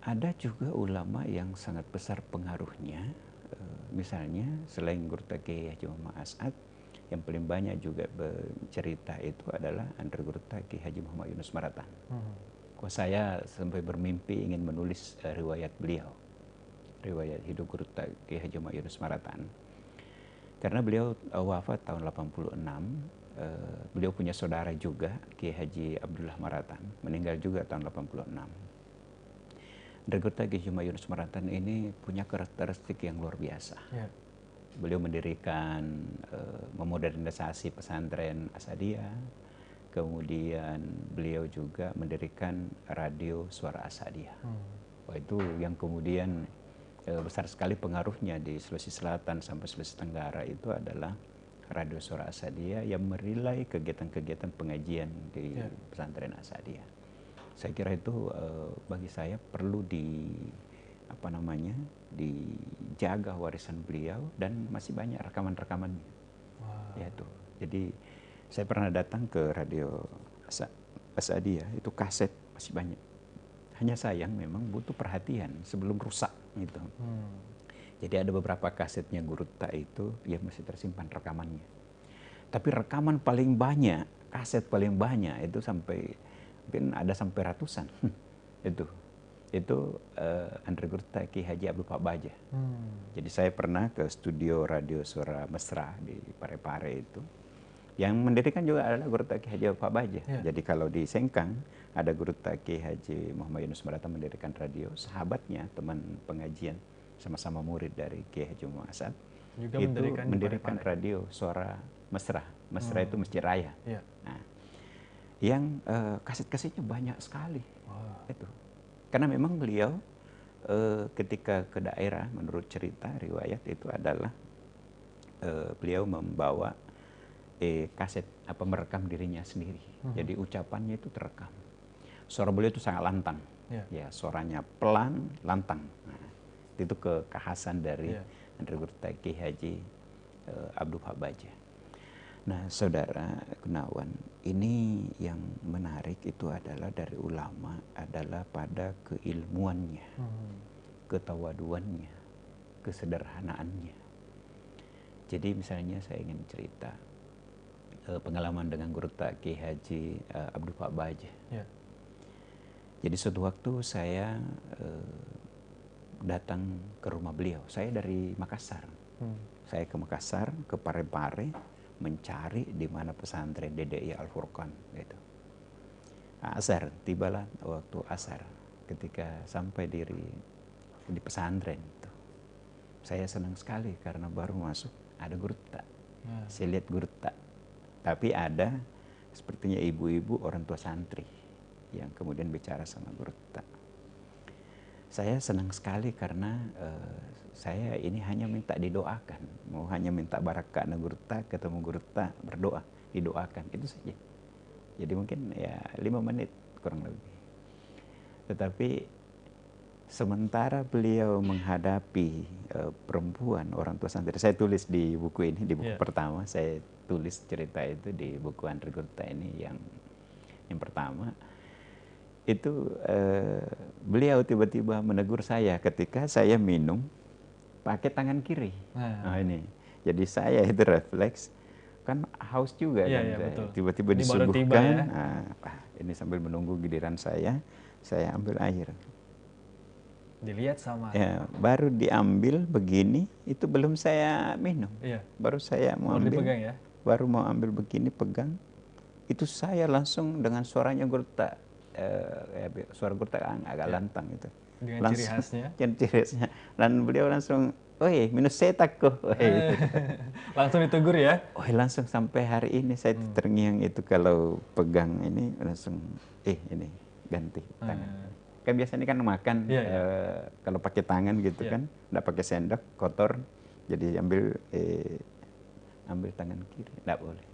S2: ada juga ulama yang sangat besar pengaruhnya. Misalnya selain Guru Kiai Haji Muhammad As'ad, yang paling banyak juga bercerita itu adalah Andre Guru Kiai Haji Muhammad Yunus Maratan. Kok saya sampai bermimpi ingin menulis riwayat beliau, riwayat hidup Guru Kiai Haji Muhammad Yunus Maratan. Karena beliau wafat tahun 86, beliau punya saudara juga, Kiai Haji Abdullah Maratan, meninggal juga tahun 86. Guru Kiai Haji Muhammad Yunus Maratan ini punya karakteristik yang luar biasa. Beliau mendirikan, memodernisasi pesantren Asadiyah, kemudian beliau juga mendirikan radio Suara Asadiyah. Wah, itu yang kemudian besar sekali pengaruhnya di Sulawesi Selatan sampai Sulawesi Tenggara itu adalah radio Suara Asadiyah yang merilai kegiatan-kegiatan pengajian di pesantren Asadiyah. Saya kira itu bagi saya perlu dijaga warisan beliau, dan masih banyak rekaman-rekamannya. Ya itu. Jadi saya pernah datang ke radio Asadiyah, itu kaset masih banyak. Hanya sayang memang butuh perhatian sebelum rusak gitu. Jadi ada beberapa kasetnya Guru itu yang masih tersimpan rekamannya. Tapi rekaman paling banyak, kaset paling banyak itu mungkin ada sampai ratusan. Itu Andre Guru Kiai Haji Abdul Pak Baja. Jadi saya pernah ke studio radio Suara Mesra di Parepare itu. Yang mendirikan juga adalah Guru Kiai Haji Abdul Pak Baja. Jadi kalau di Sengkang ada Guru Kiai Haji Muhammad Yunus Maratan mendirikan radio, sahabatnya teman pengajian sama-sama murid dari Kiai Haji Muhammad As'ad juga itu mendirikan radio Suara Mesra. Mesra itu Masjid Raya. Nah, yang kaset-kasetnya banyak sekali. Itu karena memang beliau ketika ke daerah, menurut cerita riwayat itu adalah beliau membawa kaset merekam dirinya sendiri. Jadi ucapannya itu terekam. Suara beliau itu sangat lantang. Ya, suaranya pelan, lantang. Nah, itu kekhasan dari Andre Guru Kiai Haji Abdul Haq Baja. Nah, Saudara Gunawan, ini yang menarik itu adalah dari ulama adalah pada keilmuannya, ketawaduannya, kesederhanaannya. Jadi misalnya saya ingin cerita pengalaman dengan Guru Ki Haji Abdul Haq Baja.
S1: Ya.
S2: Jadi suatu waktu saya datang ke rumah beliau. Saya dari Makassar. Saya ke Makassar, ke Parepare, mencari di mana pesantren DDI Al Furqan gitu. Asar, tibalah waktu asar ketika sampai di pesantren itu. Saya senang sekali karena baru masuk ada gurta. Saya lihat gurta. Tapi ada sepertinya ibu-ibu orang tua santri yang kemudian bicara sama gurta. Saya senang sekali karena saya ini hanya minta didoakan, mau hanya minta barakah gurta, ketemu gurta, berdoa, didoakan, itu saja. Jadi mungkin ya 5 menit kurang lebih. Tetapi sementara beliau menghadapi perempuan orang tua santri, saya tulis di buku ini, di buku pertama saya tulis cerita itu di buku Andre Gurta ini yang pertama. Itu beliau tiba-tiba menegur saya ketika saya minum pakai tangan kiri. Nah ini, jadi saya itu refleks kan haus juga kan, tiba-tiba disuguhkan. Ya. Nah, ini sambil menunggu giliran saya ambil air.
S1: Dilihat sama.
S2: Ya, baru diambil begini, itu belum saya minum.
S1: Iya.
S2: Baru saya mau ambil.
S1: Dipegang ya?
S2: Baru mau ambil begini pegang, itu saya langsung dengan suaranya Gurta. Suara Gurta agak lantang itu.
S1: Dengan ciri khasnya.
S2: Ciri khasnya. Dan beliau langsung, "Oi, minus setak kok." Gitu.
S1: Langsung ditegur ya?
S2: Langsung sampai hari ini saya terngiang itu kalau pegang ini langsung, ini ganti tangan. Kan biasanya kan makan kalau pakai tangan gitu kan, nggak pakai sendok, kotor. Jadi ambil tangan kiri, nggak boleh.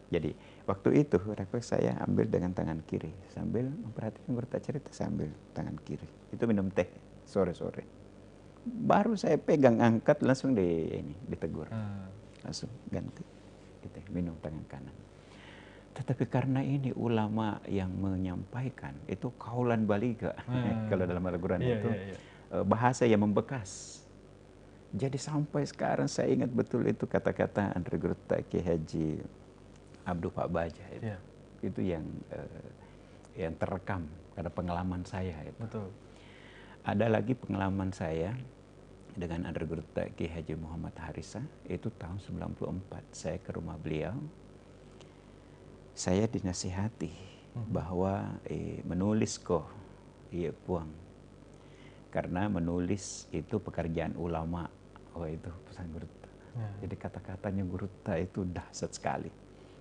S2: Jadi waktu itu refleks saya ambil dengan tangan kiri sambil memperhatikan Gurta cerita, saya ambil tangan kiri. Itu minum teh sore-sore. Baru saya pegang angkat langsung ditegur. Langsung ganti. Gitu, minum tangan kanan. Tetapi karena ini ulama yang menyampaikan itu kaulan baliga. Kalau dalam Al-Qur'an itu bahasa yang membekas. Jadi sampai sekarang saya ingat betul itu kata-kata Andre Gurta Ki Haji Abdul Haq Baja itu yang terekam pada pengalaman saya itu.
S1: Betul.
S2: Ada lagi pengalaman saya dengan Andre Gurta Ki Haji Muhammad Harisa itu tahun 94. Saya ke rumah beliau. Saya dinasihati bahwa menulis kok puang. Karena menulis itu pekerjaan ulama. Itu pesan Gurta. Jadi kata-katanya Gurta itu dahsyat sekali.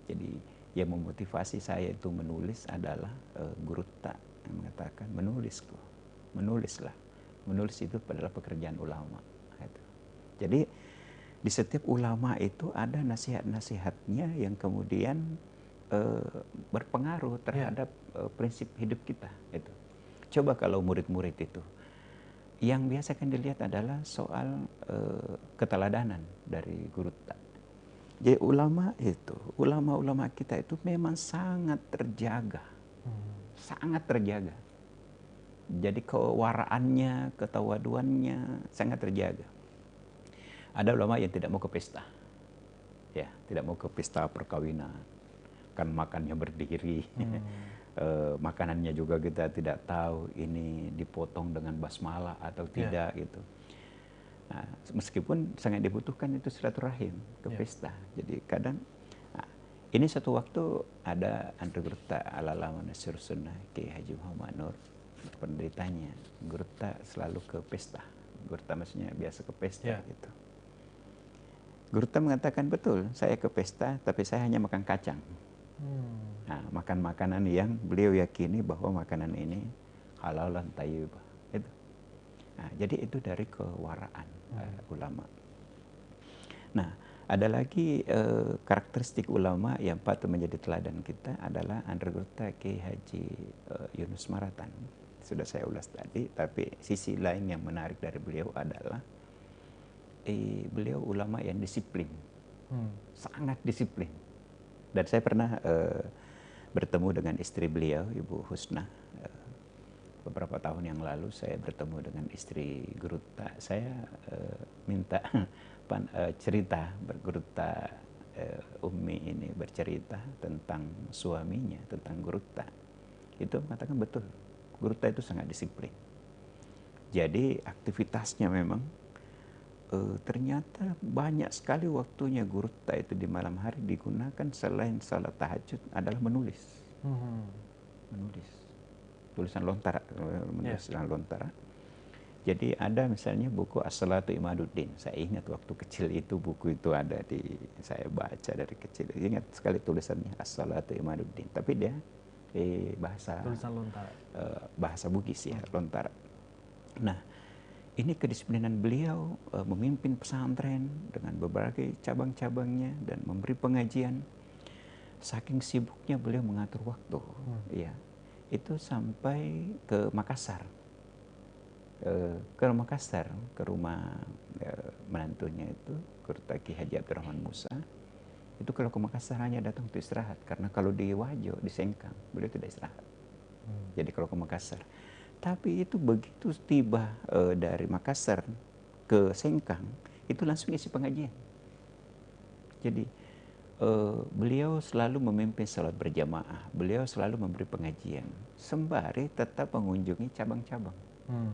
S2: Jadi yang memotivasi saya itu menulis adalah Gurta yang mengatakan menulislah. Menulis itu adalah pekerjaan ulama. Jadi di setiap ulama itu ada nasihat-nasihatnya yang kemudian berpengaruh terhadap prinsip hidup kita. Itu. Coba kalau murid-murid itu, yang biasa kan dilihat adalah soal keteladanan dari Gurta. Jadi ulama kita itu memang sangat terjaga. Sangat terjaga. Jadi kewaraannya, ketawaduannya sangat terjaga. Ada ulama yang tidak mau ke pesta. Ya, tidak mau ke pesta perkawinan. Kan makannya berdiri. Makanannya juga kita tidak tahu ini dipotong dengan basmalah atau tidak gitu. Nah, meskipun sangat dibutuhkan itu silaturahim ke pesta. Jadi kadang ini satu waktu ada Andre Gurta Al-Alama Nasir Sunnah Ki Haji Muhammad Nur, pernah ditanya, Gurta selalu ke pesta. Gurta maksudnya biasa ke pesta gitu. Gurta mengatakan betul, saya ke pesta tapi saya hanya makan kacang. Nah, makan makanan yang beliau yakini bahwa makanan ini halal dan thayyibah. Itu. Nah, jadi itu dari kewaraan ulama. Nah, ada lagi karakteristik ulama yang patut menjadi teladan kita adalah Andre Gurta Ki Haji Yunus Maratan. Sudah saya ulas tadi, tapi sisi lain yang menarik dari beliau adalah beliau ulama yang disiplin. sangat disiplin. Dan saya pernah bertemu dengan istri beliau, Ibu Husna. Beberapa tahun yang lalu saya bertemu dengan istri Gurutta. Saya minta cerita, Gurutta Ummi ini bercerita tentang suaminya, tentang Gurutta. Itu mengatakan betul, Gurutta itu sangat disiplin. Jadi aktivitasnya memang ternyata banyak sekali waktunya Gurutta itu di malam hari digunakan selain salat tahajud adalah menulis. Menulis. Tulisan lontara, menulis tulisan lontara. Jadi ada misalnya buku As-Salatu Imaduddin. Saya ingat waktu kecil itu buku itu ada saya baca dari kecil. Ingat sekali tulisannya As-Salatu Imaduddin. Tapi dia bahasa
S1: Tulisan lontara.
S2: Bahasa Bugis ya, lontara. Nah, ini kedisiplinan beliau memimpin pesantren dengan berbagai cabang-cabangnya dan memberi pengajian. Saking sibuknya beliau mengatur waktu, ya. Itu sampai ke Makassar. Ke rumah menantunya itu, Gurutta Ki Haji Abdurrahman Musa. Itu kalau ke Makassar hanya datang untuk istirahat, karena kalau di Wajo, di Sengkang, beliau tidak istirahat. Jadi kalau ke Makassar. Tapi itu begitu tiba dari Makassar ke Sengkang, itu langsung isi pengajian. Jadi beliau selalu memimpin salat berjamaah, beliau selalu memberi pengajian, sembari tetap mengunjungi cabang-cabang.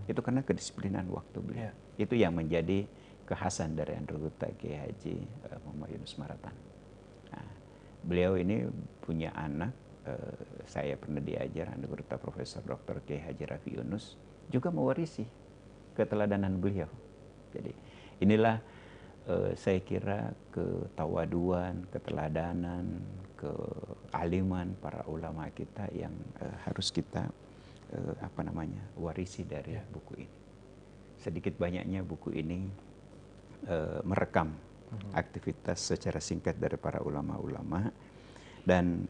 S2: Itu karena kedisiplinan waktu beliau. Itu yang menjadi kekhasan dari Andrew Gurutta Kiai Haji Muhammad Yunus Maratan. Nah, beliau ini punya anak, saya pernah diajar, Andrew Gurutta Profesor Dr. Kiai Haji Rafi Yunus, juga mewarisi keteladanan beliau. Jadi inilah saya kira ketawaduan, keteladanan, kealiman para ulama kita yang harus kita warisi dari buku ini. Sedikit banyaknya buku ini merekam aktivitas secara singkat dari para ulama-ulama, dan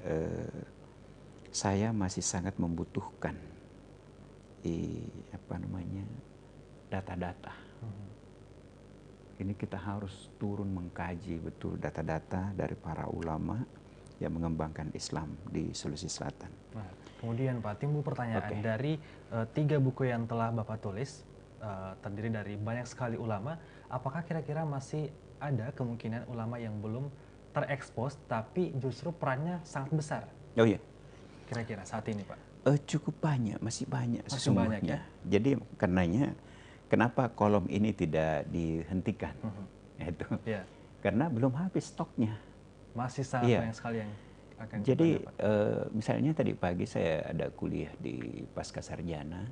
S2: saya masih sangat membutuhkan data-data. Ini kita harus turun mengkaji betul data-data dari para ulama yang mengembangkan Islam di Sulawesi Selatan.
S1: Nah, kemudian Pak, timbul pertanyaan dari 3 buku yang telah Bapak tulis, terdiri dari banyak sekali ulama, apakah kira-kira masih ada kemungkinan ulama yang belum terekspos tapi justru perannya sangat besar?
S2: Oh iya.
S1: Kira-kira saat ini Pak?
S2: Cukup banyak, masih banyak
S1: Banyak,
S2: sesungguhnya.
S1: ya?
S2: Jadi karenanya kenapa kolom ini tidak dihentikan? Itu. Karena belum habis stoknya.
S1: Masih sangat banyak sekali yang akan
S2: Jadi
S1: kita dapat.
S2: misalnya tadi pagi saya ada kuliah di Pasca Sarjana,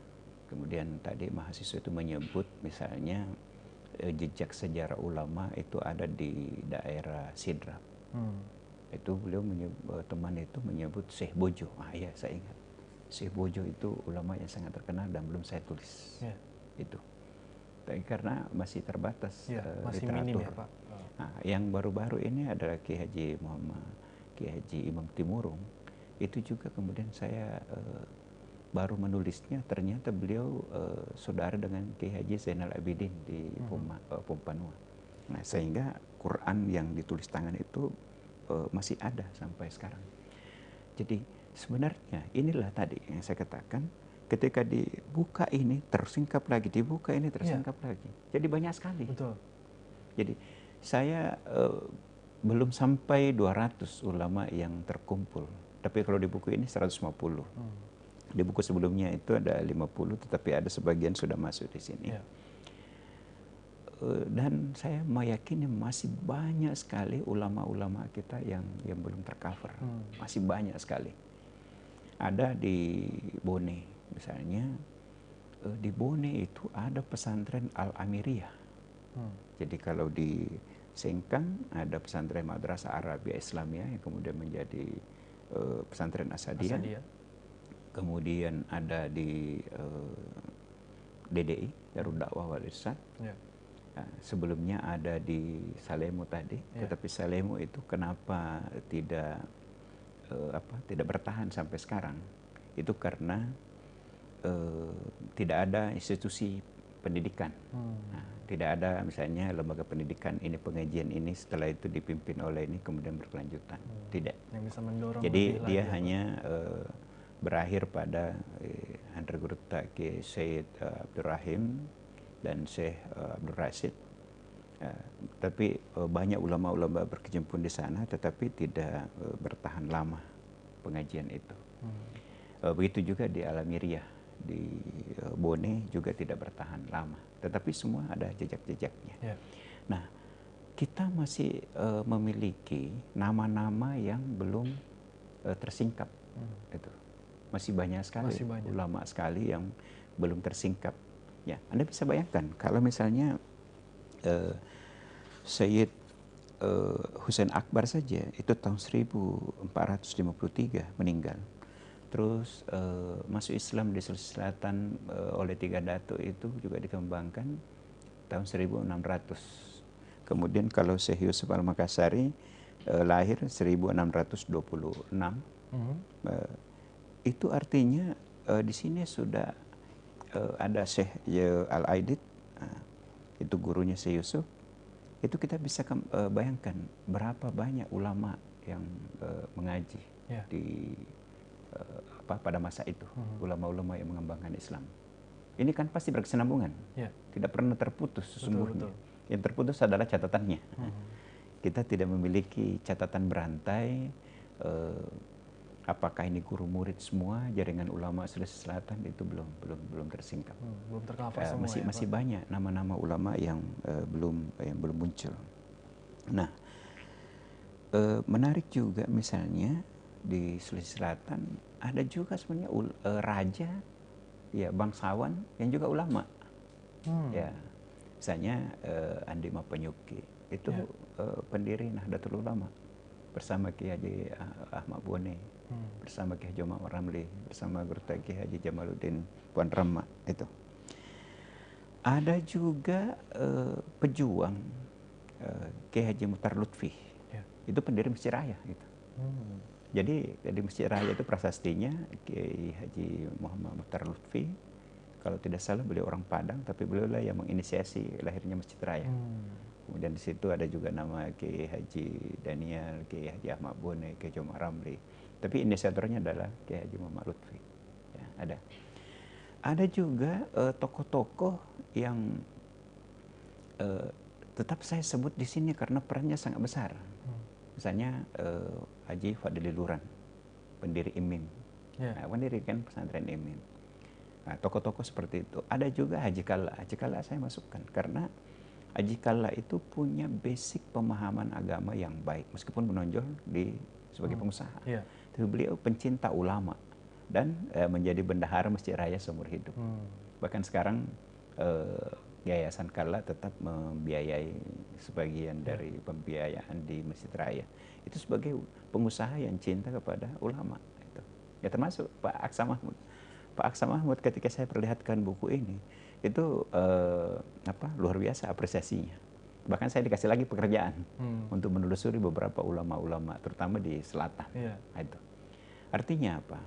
S2: kemudian tadi mahasiswa itu menyebut misalnya jejak sejarah ulama itu ada di daerah Sidrap. Itu beliau teman itu menyebut Syekh Bojo. Iya, saya ingat. Syekh Bojo itu ulama yang sangat terkenal dan belum saya tulis. Itu. Tapi karena masih terbatas
S1: masih
S2: literatur.
S1: minim ya Pak.
S2: Nah, yang baru-baru ini adalah Kiai Haji Imam Timurung. Itu juga kemudian saya baru menulisnya, ternyata beliau saudara dengan Kiai Haji Zainal Abidin di Pompanua. Nah, sehingga Quran yang ditulis tangan itu masih ada sampai sekarang. Jadi sebenarnya inilah tadi yang saya katakan, ketika dibuka ini tersingkap lagi, dibuka ini tersingkap lagi. Jadi banyak sekali.
S1: Betul.
S2: Jadi saya belum sampai 200 ulama yang terkumpul. Tapi kalau di buku ini 150. Di buku sebelumnya itu ada 50, tetapi ada sebagian sudah masuk di sini. Dan saya meyakini masih banyak sekali ulama-ulama kita yang belum tercover. Masih banyak sekali. Ada di Bone misalnya, di Bone itu ada pesantren Al-Amiriyah. Jadi kalau di Sengkang ada pesantren Madrasah Arabia Islamiyah yang kemudian menjadi pesantren Asadiyah. Kemudian ada di DDI, Darul Dakwah Wal Irsyad. Sebelumnya ada di Salemo tadi, tetapi Salemo itu kenapa tidak bertahan sampai sekarang? Itu karena tidak ada institusi pendidikan. tidak ada misalnya lembaga pendidikan ini, pengajian ini, setelah itu dipimpin oleh ini kemudian berkelanjutan. Tidak.
S1: Yang bisa mendorong
S2: Jadi
S1: lebih
S2: dia
S1: lagi,
S2: hanya berakhir pada Andre Guru Ki Syed Abdul Rahim dan Syekh Abdul Rashid. Tapi banyak ulama-ulama berkecimpung di sana, tetapi tidak bertahan lama pengajian itu. Begitu juga di Alamiriah di Bone juga tidak bertahan lama, tetapi semua ada jejak-jejaknya.
S1: Yeah.
S2: Nah, kita masih memiliki nama-nama yang belum tersingkap. Itu masih banyak sekali ulama sekali yang belum tersingkap. Ya, Anda bisa bayangkan kalau misalnya Sayyid Husain Akbar saja itu tahun 1453 meninggal. Terus masuk Islam di Sulawesi Selatan oleh 3 datuk itu juga dikembangkan tahun 1600. Kemudian kalau Syekh Yusuf Al-Makassari lahir 1626. Itu artinya di sini sudah ada Syekh Al-Aidid, itu gurunya Syekh Yusuf. Itu kita bisa bayangkan berapa banyak ulama yang mengaji di pada masa itu, ulama-ulama yang mengembangkan Islam. Ini kan pasti berkesinambungan, tidak pernah terputus sesungguhnya. Betul. Yang terputus adalah catatannya. Kita tidak memiliki catatan berantai, apakah ini guru murid semua, jaringan ulama Sulawesi Selatan itu belum tersingkap.
S1: Belum tercover semua.
S2: Masih banyak nama-nama ulama yang belum muncul. Nah, menarik juga misalnya di Sulawesi Selatan ada juga sebenarnya raja, ya bangsawan yang juga ulama. Ya, misalnya Andi Mapanyuki itu pendiri Nahdlatul Ulama bersama Ki Haji Ahmad Bone, bersama Ki Haji Muhammad Ramli, bersama Guru Ki Haji Jamaluddin Puan Rama itu. Ada juga pejuang Ki Haji Muhtar Lutfi, itu pendiri Masjid Raya gitu. Jadi di Masjid Raya itu prasastinya Kiai Haji Muhammad Muhtar Lutfi. Kalau tidak salah beliau orang Padang, tapi beliau lah yang menginisiasi lahirnya Masjid Raya. Kemudian di situ ada juga nama Kiai Haji Daniel, Kiai Haji Ahmad Bone, Kiai Muhammad Ramli. Tapi inisiatornya adalah Kiai Haji Muhammad Lutfi. Ya, ada. Ada juga tokoh-tokoh yang tetap saya sebut di sini karena perannya sangat besar. Misalnya Haji Fadli Luran, pendiri IMIM, pendiri kan pesantren IMIM. Nah, tokoh-tokoh seperti itu. Ada juga Haji Kalla. Haji Kalla saya masukkan karena Haji Kalla itu punya basic pemahaman agama yang baik, meskipun menonjol sebagai pengusaha. Tapi beliau pencinta ulama dan menjadi bendahara Masjid Raya seumur hidup. Bahkan sekarang Yayasan Kalla tetap membiayai sebagian dari pembiayaan di Masjid Raya. Itu sebagai pengusaha yang cinta kepada ulama. Itu. Ya termasuk Pak Aksa Mahmud. Pak Aksa Mahmud ketika saya perlihatkan buku ini, itu luar biasa apresiasinya. Bahkan saya dikasih lagi pekerjaan untuk menelusuri beberapa ulama-ulama, terutama di selatan. Nah, itu. Artinya apa?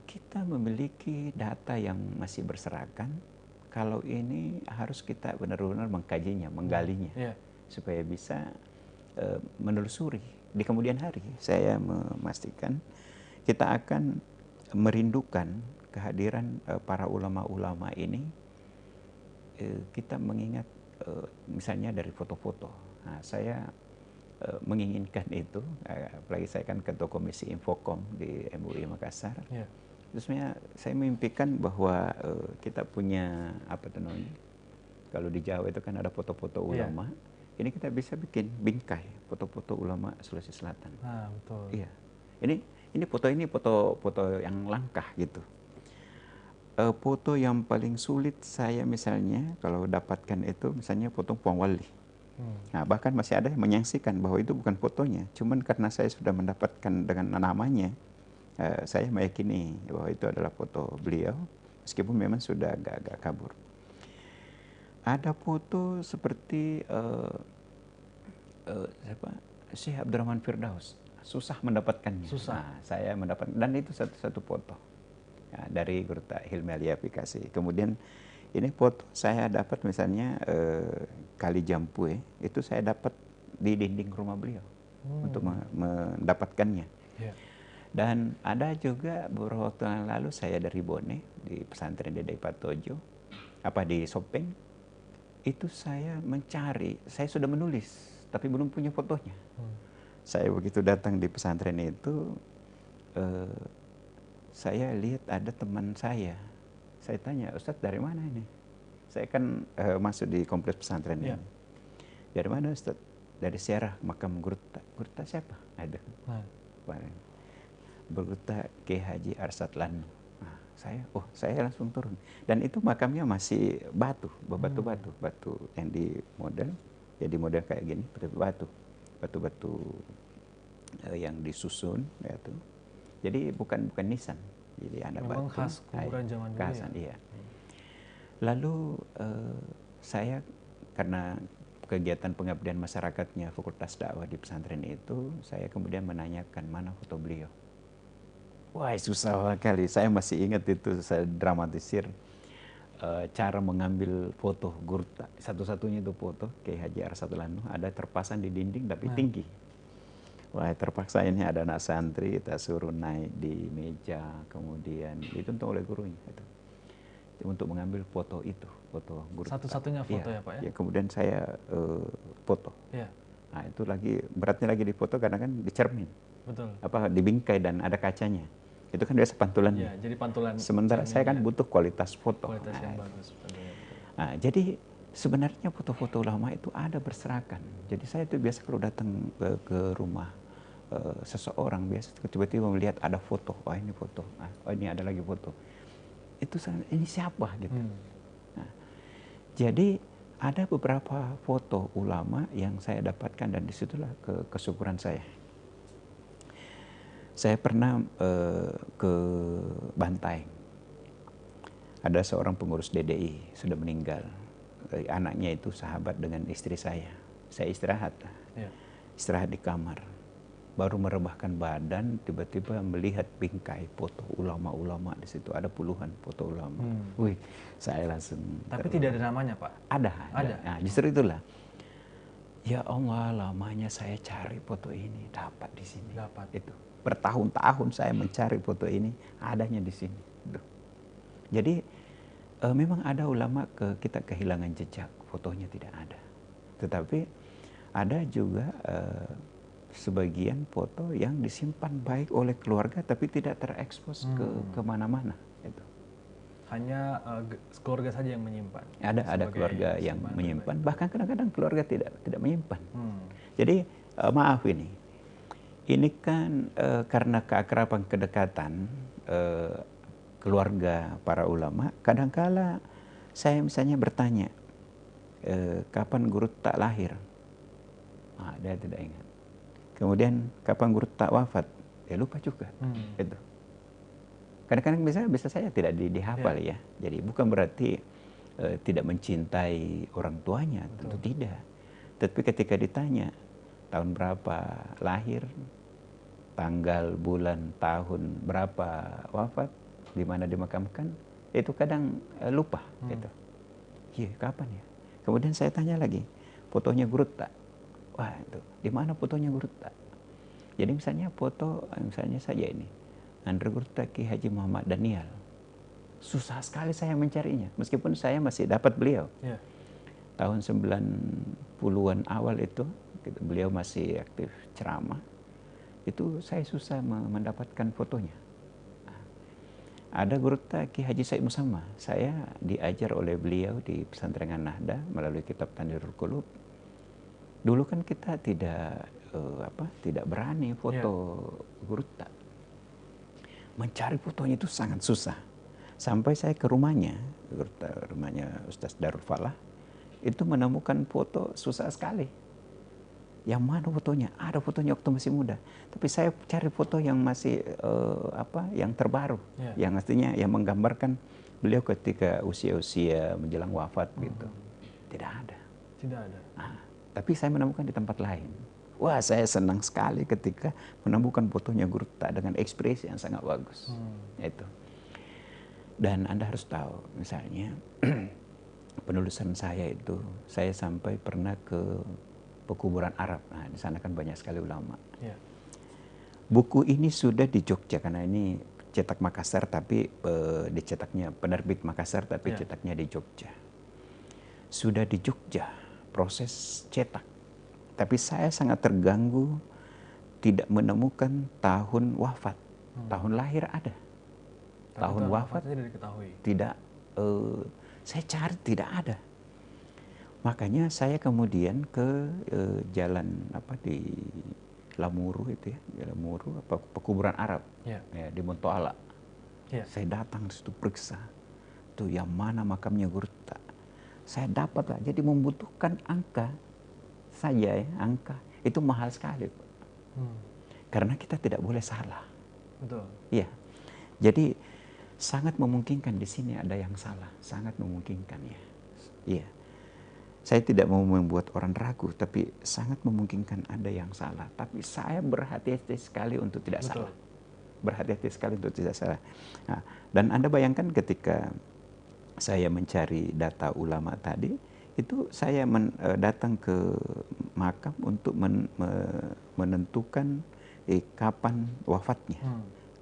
S2: Kita memiliki data yang masih berserakan. Kalau ini harus kita benar-benar mengkajinya, menggalinya, supaya bisa menelusuri. Di kemudian hari, saya memastikan kita akan merindukan kehadiran para ulama-ulama ini. Kita mengingat misalnya dari foto-foto. Nah, saya menginginkan itu, apalagi saya kan ketua komisi Infokom di MUI Makassar. Terus saya mimpikan bahwa kita punya kalau di Jawa itu kan ada foto-foto ulama. Ini kita bisa bikin bingkai foto-foto ulama Sulawesi Selatan.
S1: Betul.
S2: Iya. Ini foto yang langkah gitu. Foto yang paling sulit saya misalnya kalau dapatkan itu misalnya foto Puang Wali. Nah, bahkan masih ada yang menyaksikan bahwa itu bukan fotonya, cuman karena saya sudah mendapatkan dengan namanya, saya meyakini bahwa itu adalah foto beliau, meskipun memang sudah agak kabur. Ada foto seperti Syekh Abdurrahman Firdaus, susah mendapatkannya. Nah, saya mendapatkan, dan itu satu foto dari Guru Hilmi Alia Aplikasi. Kemudian Ini foto saya dapat misalnya Kali Jampue, itu saya dapat di dinding rumah beliau untuk mendapatkannya.
S1: Yeah.
S2: Dan ada juga beberapa waktu yang lalu saya dari Bone, di pesantren Dede Patojo, di Sopeng, itu saya mencari, saya sudah menulis, tapi belum punya fotonya. Saya begitu datang di pesantren itu, saya lihat ada teman saya tanya, Ustadz dari mana ini? Saya kan masuk di kompleks pesantren ini. Dari mana Ustadz? Dari Serah, makam Gurta. Gurta siapa? Ada. Gurta Kiai Haji Arsat Lanu. Nah, saya langsung turun. Dan itu makamnya masih batu yang di model, ya di model kayak gini, batu yang disusun, yaitu. Jadi bukan nisan. Jadi ada
S1: memang
S2: batu.
S1: khas kuburan zaman dulu ya?
S2: Iya. Lalu saya karena kegiatan pengabdian masyarakatnya Fakultas Dakwah di pesantren itu, saya kemudian menanyakan mana foto beliau. Wah, susah sekali. Saya masih ingat itu, saya dramatisir cara mengambil foto Gurta. Satu-satunya itu foto Kiai Haji Arsat Lanu, ada terpasang di dinding tapi tinggi. Wah, terpaksa ini ada anak santri, kita suruh naik di meja, kemudian dituntut oleh gurunya itu, untuk mengambil foto itu, foto Gurta.
S1: Satu-satunya foto ya Pak ya?
S2: Ya, kemudian saya foto.
S1: Ya.
S2: Nah, itu beratnya lagi di foto karena kan dicermin.
S1: Betul.
S2: Dibingkai dan ada kacanya. Itu kan biasa pantulannya.
S1: Ya, jadi pantulan.
S2: Sementara saya kan butuh kualitas foto.
S1: Kualitas yang bagus.
S2: Nah, jadi sebenarnya foto-foto lama itu ada berserakan. Jadi saya itu biasa kalau datang ke rumah seseorang, biasa tiba-tiba melihat ada foto. Oh ini foto. Oh ini ada lagi foto. Itu ini siapa gitu. Nah, jadi ada beberapa foto ulama yang saya dapatkan dan disitulah kesyukuran saya. Saya pernah ke Bantaeng. Ada seorang pengurus DDI sudah meninggal. Anaknya itu sahabat dengan istri saya. Saya istirahat di kamar. Baru merebahkan badan, tiba-tiba melihat bingkai foto ulama-ulama di situ. Ada puluhan foto ulama. Wih, saya langsung.
S1: Tapi tidak ada namanya Pak?
S2: Ada. Nah, justru itulah. Ya Allah, lamanya saya cari foto ini, dapat di sini.
S1: Dapat.
S2: Itu. Bertahun-tahun saya mencari foto ini, adanya di sini. Jadi memang ada ulama kita kehilangan jejak, fotonya tidak ada. Tetapi ada juga sebagian foto yang disimpan baik oleh keluarga tapi tidak terekspos ke mana-mana. Itu.
S1: Hanya keluarga saja yang menyimpan.
S2: Ada keluarga yang menyimpan, bahkan kadang-kadang keluarga tidak menyimpan. Jadi maaf ini kan karena keakraban kedekatan keluarga para ulama, kadangkala saya misalnya bertanya kapan Guru tak lahir, dia tidak ingat. Kemudian kapan Guru tak wafat, lupa juga. Itu. Kadang-kadang bisa saya tidak dihafal ya. Jadi bukan berarti tidak mencintai orang tuanya, tentu tidak. Tapi ketika ditanya tahun berapa lahir, tanggal, bulan, tahun berapa wafat, di mana dimakamkan, itu kadang lupa. Gitu. Iya, kapan ya? Kemudian saya tanya lagi, fotonya Gurta. Wah, itu di mana fotonya Gurta? Jadi misalnya saja ini, Andre Gurta Ki Haji Muhammad Daniel. Susah sekali saya mencarinya, meskipun saya masih dapat beliau. Tahun 90-an awal itu, beliau masih aktif ceramah. Itu saya susah mendapatkan fotonya. Ada Gurta Ki Haji Said Musamma. Saya diajar oleh beliau di Pesantren Nahda melalui kitab Tanwirul Qulub. Dulu kan kita tidak berani foto Gurta. Mencari fotonya itu sangat susah. Sampai saya ke rumahnya Ustaz Darul Falah, itu menemukan foto susah sekali. Yang mana fotonya? Ada fotonya waktu masih muda. Tapi saya cari foto yang masih yang terbaru, yang artinya yang menggambarkan beliau ketika usia-usia menjelang wafat gitu. Tidak ada. Tapi saya menemukan di tempat lain. Wah, saya senang sekali ketika menemukan fotonya Gurta dengan ekspresi yang sangat bagus. Itu. Dan Anda harus tahu, misalnya penulisan saya itu, saya sampai pernah ke pekuburan Arab. Nah, di sana kan banyak sekali ulama.
S1: Ya.
S2: Buku ini sudah di Jogja, karena ini cetak Makassar, tapi dicetaknya penerbit Makassar, tapi cetaknya di Jogja. Sudah di Jogja proses cetak, tapi saya sangat terganggu tidak menemukan tahun wafat. Tahun lahir ada,
S1: Tapi
S2: tahun wafat
S1: tidak diketahui.
S2: tidak. Saya cari tidak ada. Makanya saya kemudian ke jalan apa di Lamuru itu ya, Lamuru apa pekuburan Arab ya, di Montoala. Saya datang di situ periksa, tuh yang mana makamnya Gurta. Saya dapat lah. Jadi membutuhkan angka saja ya, angka itu mahal sekali, Pak. Karena kita tidak boleh salah.
S1: Betul.
S2: Iya. Jadi sangat memungkinkan di sini ada yang salah, sangat memungkinkan ya. Iya. Saya tidak mau membuat orang ragu, tapi sangat memungkinkan ada yang salah. Tapi saya berhati-hati sekali untuk tidak salah. Berhati-hati sekali untuk tidak salah. Nah, dan Anda bayangkan ketika saya mencari data ulama tadi, itu saya datang ke makam untuk menentukan kapan wafatnya.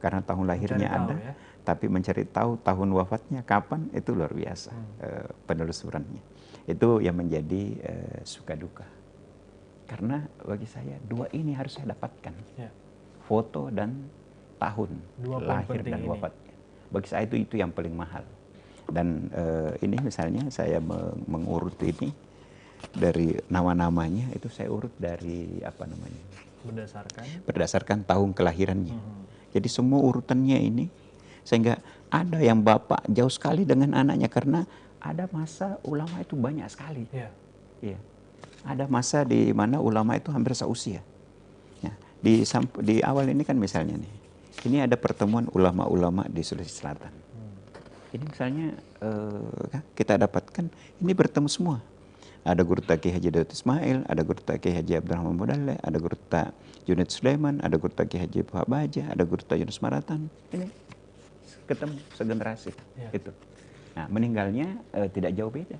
S2: Karena tahun lahirnya ada, ya? Tapi mencari tahu tahun wafatnya kapan, itu luar biasa penelusurannya. Itu yang menjadi suka duka. Karena bagi saya dua ini harus saya dapatkan, foto dan tahun lahir dan wafatnya. Bagi saya itu yang paling mahal. Dan ini misalnya saya mengurut ini dari nama-namanya itu saya urut dari apa namanya? Berdasarkan tahun kelahirannya. Jadi semua urutannya ini, sehingga ada yang bapak jauh sekali dengan anaknya karena ada masa ulama itu banyak sekali. Iya. Ada masa di mana ulama itu hampir seusia. Ya, di awal ini kan misalnya nih, ini ada pertemuan ulama-ulama di Sulawesi Selatan. Ini misalnya kita dapatkan ini bertemu semua. Ada Gurta Kiai Haji Daud Ismail, ada Gurta Kiai Haji Abdurrahman Bodalle, ada Gurta Junaid Sulaiman, ada Gurta Kiai Haji Wahab Baja, ada Gurta Yunus Maratan. Ini ketemu segenerasi itu. Nah, meninggalnya tidak jauh beda.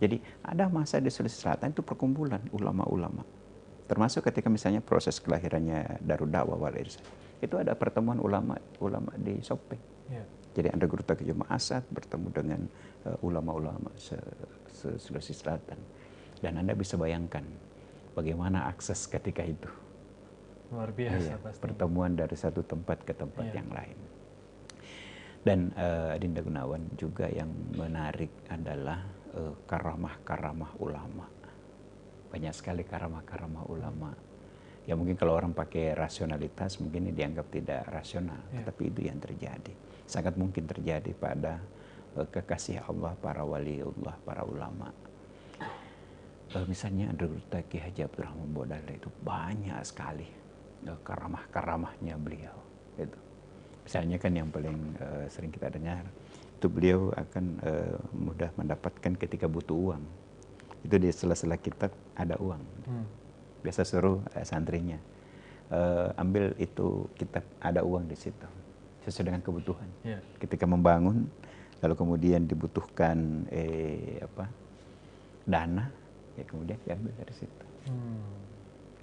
S2: Jadi ada masa di Sulawesi Selatan itu perkumpulan ulama-ulama. Termasuk ketika misalnya proses kelahirannya Darul Dakwah wal Irsyad. Itu ada pertemuan ulama di Sopeng. Jadi ada Gurta Kiai Asad bertemu dengan ulama-ulama Sulawesi Selatan. Dan Anda bisa bayangkan bagaimana akses ketika itu.
S1: Luar biasa pasti.
S2: Pertemuan dari satu tempat ke tempat yang lain. Dan Adinda Gunawan juga yang menarik adalah karamah-karamah ulama. Banyak sekali karamah-karamah ulama. Ya mungkin kalau orang pakai rasionalitas mungkin ini dianggap tidak rasional. Tetapi itu yang terjadi. Sangat mungkin terjadi pada kekasih Allah, para waliullah, para ulama. Misalnya ada Gurta Kiai Haji Abdurrahman Bodalle itu banyak sekali karamah-karamahnya beliau. Itu. Misalnya kan yang paling sering kita dengar itu beliau akan mudah mendapatkan ketika butuh uang. Itu di sela-sela kitab ada uang. Biasa suruh santrinya ambil itu kitab, ada uang di situ sesuai dengan kebutuhan. Ketika membangun, lalu kemudian dibutuhkan dana, ya kemudian diambil dari situ.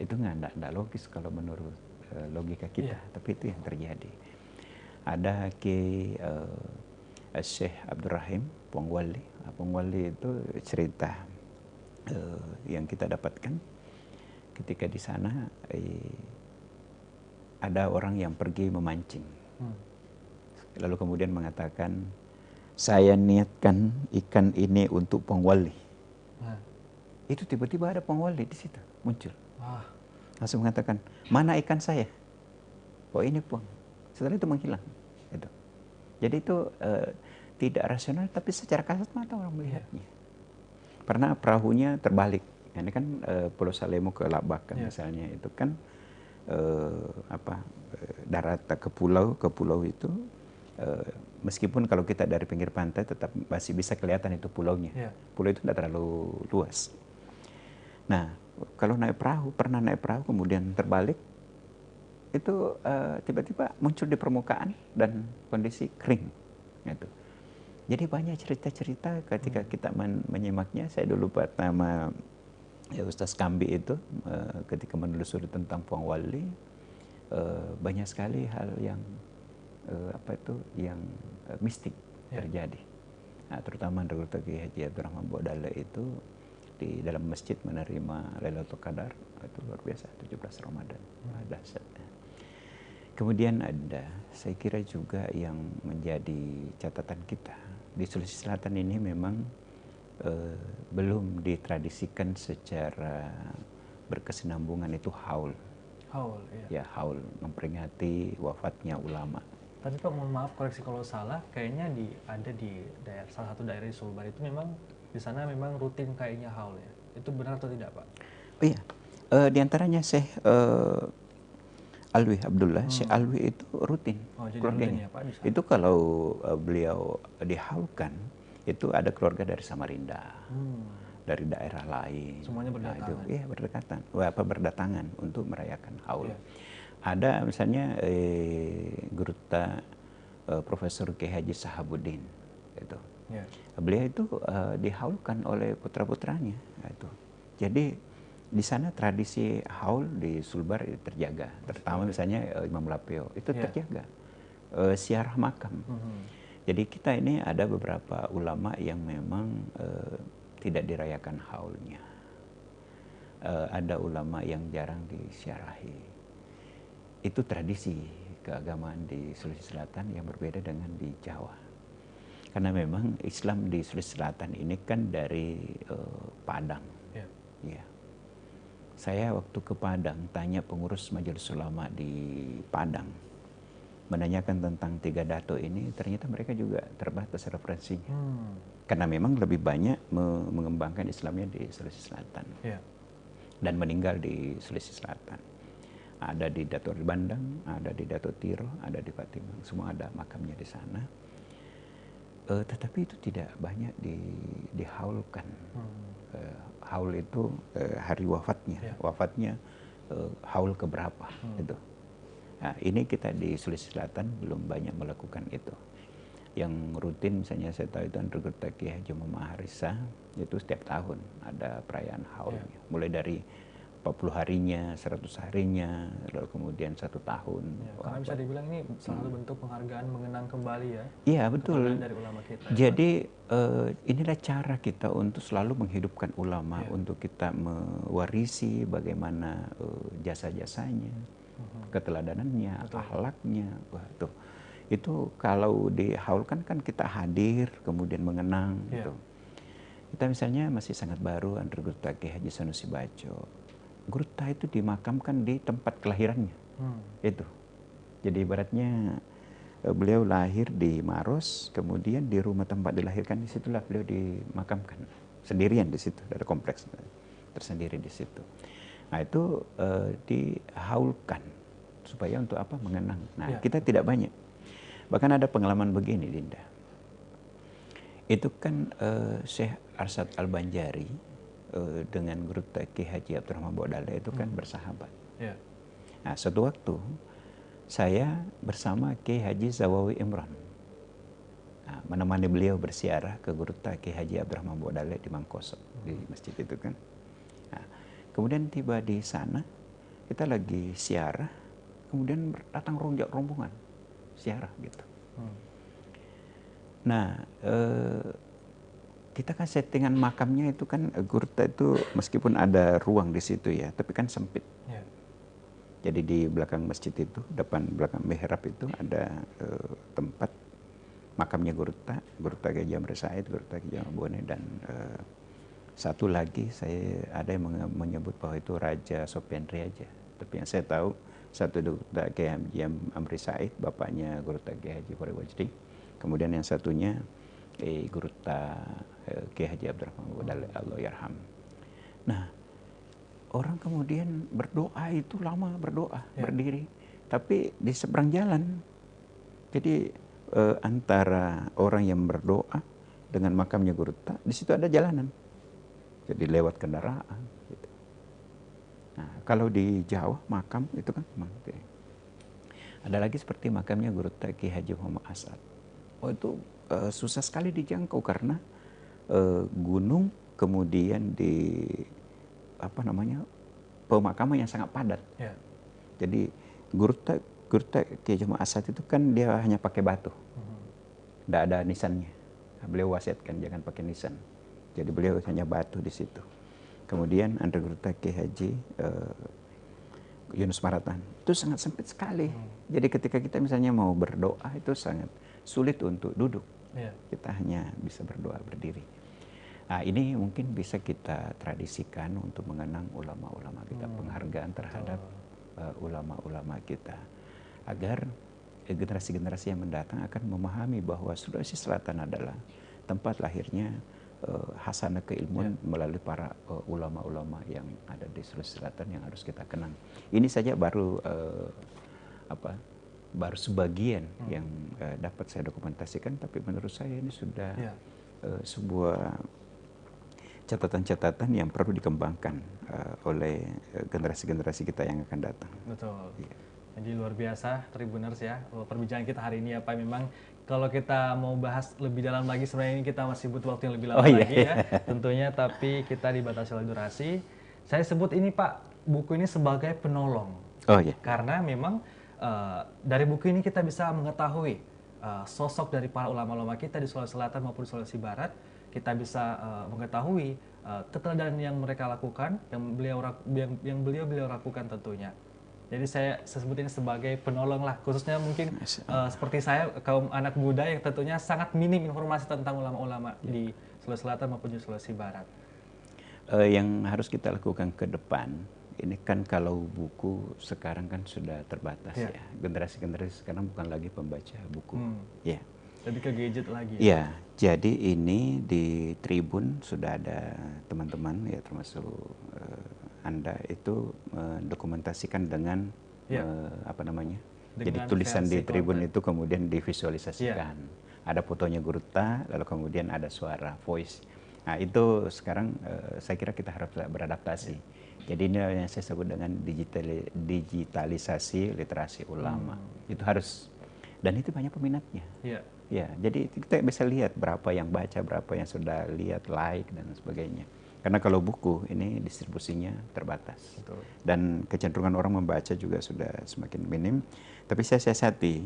S2: Itu nggak logis kalau menurut logika kita, tapi itu yang terjadi. Ada Kiai Syekh Abdurrahim Pongwali. Pongwali itu cerita yang kita dapatkan ketika di sana ada orang yang pergi memancing. Lalu kemudian mengatakan, saya niatkan ikan ini untuk Pongwali. Itu tiba-tiba ada Pongwali di situ muncul. Langsung mengatakan, mana ikan saya? Oh ini Pong. Setelah itu menghilang. Itu. Jadi itu tidak rasional, tapi secara kasat mata orang melihatnya. Pernah perahunya terbalik. Ini kan Pulau Salemo ke Labakan misalnya, itu kan darat ke pulau itu. Meskipun kalau kita dari pinggir pantai tetap masih bisa kelihatan itu pulaunya. Pulau itu tidak terlalu luas. Nah, kalau pernah naik perahu kemudian terbalik, itu tiba-tiba muncul di permukaan dan kondisi kering. Gitu. Jadi banyak cerita-cerita ketika kita menyimaknya. Saya dulu pertama ya Ustaz Kambi itu ketika menelusuri tentang Puang Wali, banyak sekali hal yang mistik terjadi. Nah, terutama Dr. Kiai Haji Abdurrahman Bodale itu di dalam masjid menerima Lailatul Qadar, itu luar biasa, 17 Ramadan. Dahsyatnya. Kemudian ada, saya kira juga yang menjadi catatan kita di Sulawesi Selatan ini memang belum ditradisikan secara berkesinambungan itu haul.
S1: Haul, iya.
S2: Ya, haul memperingati wafatnya ulama.
S1: Tapi Pak, mohon maaf koreksi kalau salah, kayaknya ada di salah satu daerah di Sulbar itu memang di sana memang rutin kayaknya haul ya. Itu benar atau tidak, Pak?
S2: Oh iya, di antaranya Syekh Alwi Abdullah, Syekh Alwi itu rutin.
S1: Oh, jadi
S2: keluarganya.
S1: rutin ya, Pak, di sana?
S2: Itu kalau beliau dihaulkan, itu ada keluarga dari Samarinda, dari daerah lain.
S1: Semuanya berdatangan.
S2: Iya, berdatangan untuk merayakan haul.
S1: Iya.
S2: Ada misalnya Guruta Profesor Kiai Haji Sahabuddin itu.
S1: Iya.
S2: Beliau itu dihaulkan oleh putra-putranya itu. Jadi di sana tradisi haul di Sulbar itu terjaga. Terutama misalnya Imam Lapeo itu terjaga. Ziarah makam. Jadi kita ini ada beberapa ulama yang memang tidak dirayakan haulnya. Ada ulama yang jarang disiarahi. Itu tradisi keagamaan di Sulawesi Selatan yang berbeda dengan di Jawa. Karena memang Islam di Sulawesi Selatan ini kan dari Padang.
S1: Iya.
S2: Ya. Saya waktu ke Padang tanya pengurus Majelis Ulama di Padang, menanyakan tentang 3 dato ini, ternyata mereka juga terbatas referensinya. Karena memang lebih banyak mengembangkan Islamnya di Sulawesi Selatan.
S1: Iya.
S2: Dan meninggal di Sulawesi Selatan. Ada di Dato' Bandang, ada di Dato' Tiro, ada di Patimang, semua ada makamnya di sana. Tetapi itu tidak banyak dihaulkan. Haul itu hari wafatnya, wafatnya haul keberapa itu. Nah, ini kita di Sulawesi Selatan belum banyak melakukan itu. Yang rutin misalnya saya tahu itu Andrew Kiai Haji Muhammad Harisa, itu setiap tahun ada perayaan haulnya. Mulai dari 40 harinya, 100 harinya, lalu kemudian 1 tahun.
S1: Ya, karena bisa dibilang ini salah satu bentuk penghargaan mengenang kembali ya.
S2: Iya, betul.
S1: Dari ulama kita.
S2: Jadi inilah cara kita untuk selalu menghidupkan ulama, untuk kita mewarisi bagaimana jasa-jasanya, keteladanannya, akhlaknya. Wah, tuh. Itu kalau dihaulkan kan kita hadir, kemudian mengenang. Gitu. Kita misalnya masih sangat baru, Andrew Guruta Kiai Haji Sanusi Baco. Guruta itu dimakamkan di tempat kelahirannya. Itu. Jadi ibaratnya beliau lahir di Maros, kemudian di rumah tempat dilahirkan, disitulah beliau dimakamkan. Sendirian di situ, ada kompleks tersendiri di situ. Nah itu dihaulkan, supaya untuk apa? Mengenang. Nah kita tidak banyak. Bahkan ada pengalaman begini, Dinda. Itu kan Syekh Arsyad Al-Banjari dengan Guruta Kiai Haji Abdurrahman Bodale itu kan bersahabat. Nah, suatu waktu saya bersama Kiai Haji Zawawi Imran, menemani beliau bersiarah ke Guruta Kiai Haji Abdurrahman Bodale di Mangkoso, di masjid itu kan. Nah, kemudian tiba di sana, kita lagi siarah, kemudian datang rombongan siarah gitu. Nah, kita kan settingan makamnya itu kan Guruta itu meskipun ada ruang di situ ya, tapi kan sempit. Jadi di belakang masjid itu, belakang mihrab itu ada tempat makamnya Guruta Kiai Jamre Said, Guruta Kiai Jamre Bone, dan satu lagi saya ada yang menyebut bahwa itu Raja Sopiandri aja. Tapi yang saya tahu satu Guruta Kiai Jamre Said, bapaknya Guruta Kiai Haji Fori Wajdi. Kemudian yang satunya Guruta Kiai Haji Abdurrahman Bodale, Allah yarham. Nah, orang kemudian berdoa itu lama berdoa, berdiri, tapi di seberang jalan. Jadi antara orang yang berdoa dengan makamnya Guruta, di situ ada jalanan. Jadi lewat kendaraan. Gitu. Nah, kalau di Jawa makam itu kan ada lagi seperti makamnya Guruta Kiai Haji Muhammad As'ad. Oh itu susah sekali dijangkau karena gunung, kemudian di apa namanya pemakaman yang sangat padat.
S1: Ya.
S2: Jadi Gurta Kiai Haji Muhammad Asad itu kan dia hanya pakai batu, tidak ada nisannya. Beliau wasiatkan jangan pakai nisan. Jadi beliau hanya batu di situ. Kemudian Andre Gurta Kiai Haji Yunus Maratan itu sangat sempit sekali. Jadi ketika kita misalnya mau berdoa itu sangat sulit untuk duduk.
S1: Ya.
S2: Kita hanya bisa berdoa berdiri. Nah, ini mungkin bisa kita tradisikan untuk mengenang ulama-ulama kita, penghargaan terhadap ulama-ulama kita, agar generasi-generasi yang mendatang akan memahami bahwa Sulawesi Selatan adalah tempat lahirnya hasanah keilmuan melalui para ulama-ulama yang ada di Sulawesi Selatan yang harus kita kenang. Ini saja baru baru sebagian yang dapat saya dokumentasikan, tapi menurut saya ini sudah sebuah catatan-catatan yang perlu dikembangkan oleh generasi-generasi kita yang akan datang.
S1: Betul. Ya. Jadi luar biasa Tribuners ya perbincangan kita hari ini ya Pak. Memang kalau kita mau bahas lebih dalam lagi sebenarnya ini kita masih butuh waktu yang lebih lama lagi ya tentunya, tapi kita dibatasi oleh durasi. Saya sebut ini Pak, buku ini sebagai penolong. Karena memang dari buku ini kita bisa mengetahui sosok dari para ulama-ulama kita di Sulawesi Selatan maupun di Sulawesi Barat. Kita bisa mengetahui keteladanan yang mereka lakukan, yang beliau lakukan tentunya. Jadi saya sebut ini sebagai penolong lah, khususnya mungkin seperti saya, kaum anak muda yang tentunya sangat minim informasi tentang ulama-ulama di Sulawesi Selatan maupun di Sulawesi Barat.
S2: Yang harus kita lakukan ke depan, ini kan kalau buku sekarang kan sudah terbatas ya. Generasi-generasi sekarang bukan lagi pembaca buku.
S1: Jadi ke gadget lagi.
S2: Ya, jadi ini di Tribun sudah ada teman-teman ya termasuk Anda itu mendokumentasikan dengan jadi tulisan di Tribun itu kemudian divisualisasikan. Ada fotonya Gurta, lalu kemudian ada suara voice. Nah itu sekarang saya kira kita harus beradaptasi. Jadi ini yang saya sebut dengan digitalisasi literasi ulama. Itu harus, dan itu banyak peminatnya. Ya, jadi kita bisa lihat berapa yang baca, berapa yang sudah lihat, like dan sebagainya. Karena kalau buku ini distribusinya terbatas.
S1: Betul.
S2: Dan kecenderungan orang membaca juga sudah semakin minim. Tapi saya siasati,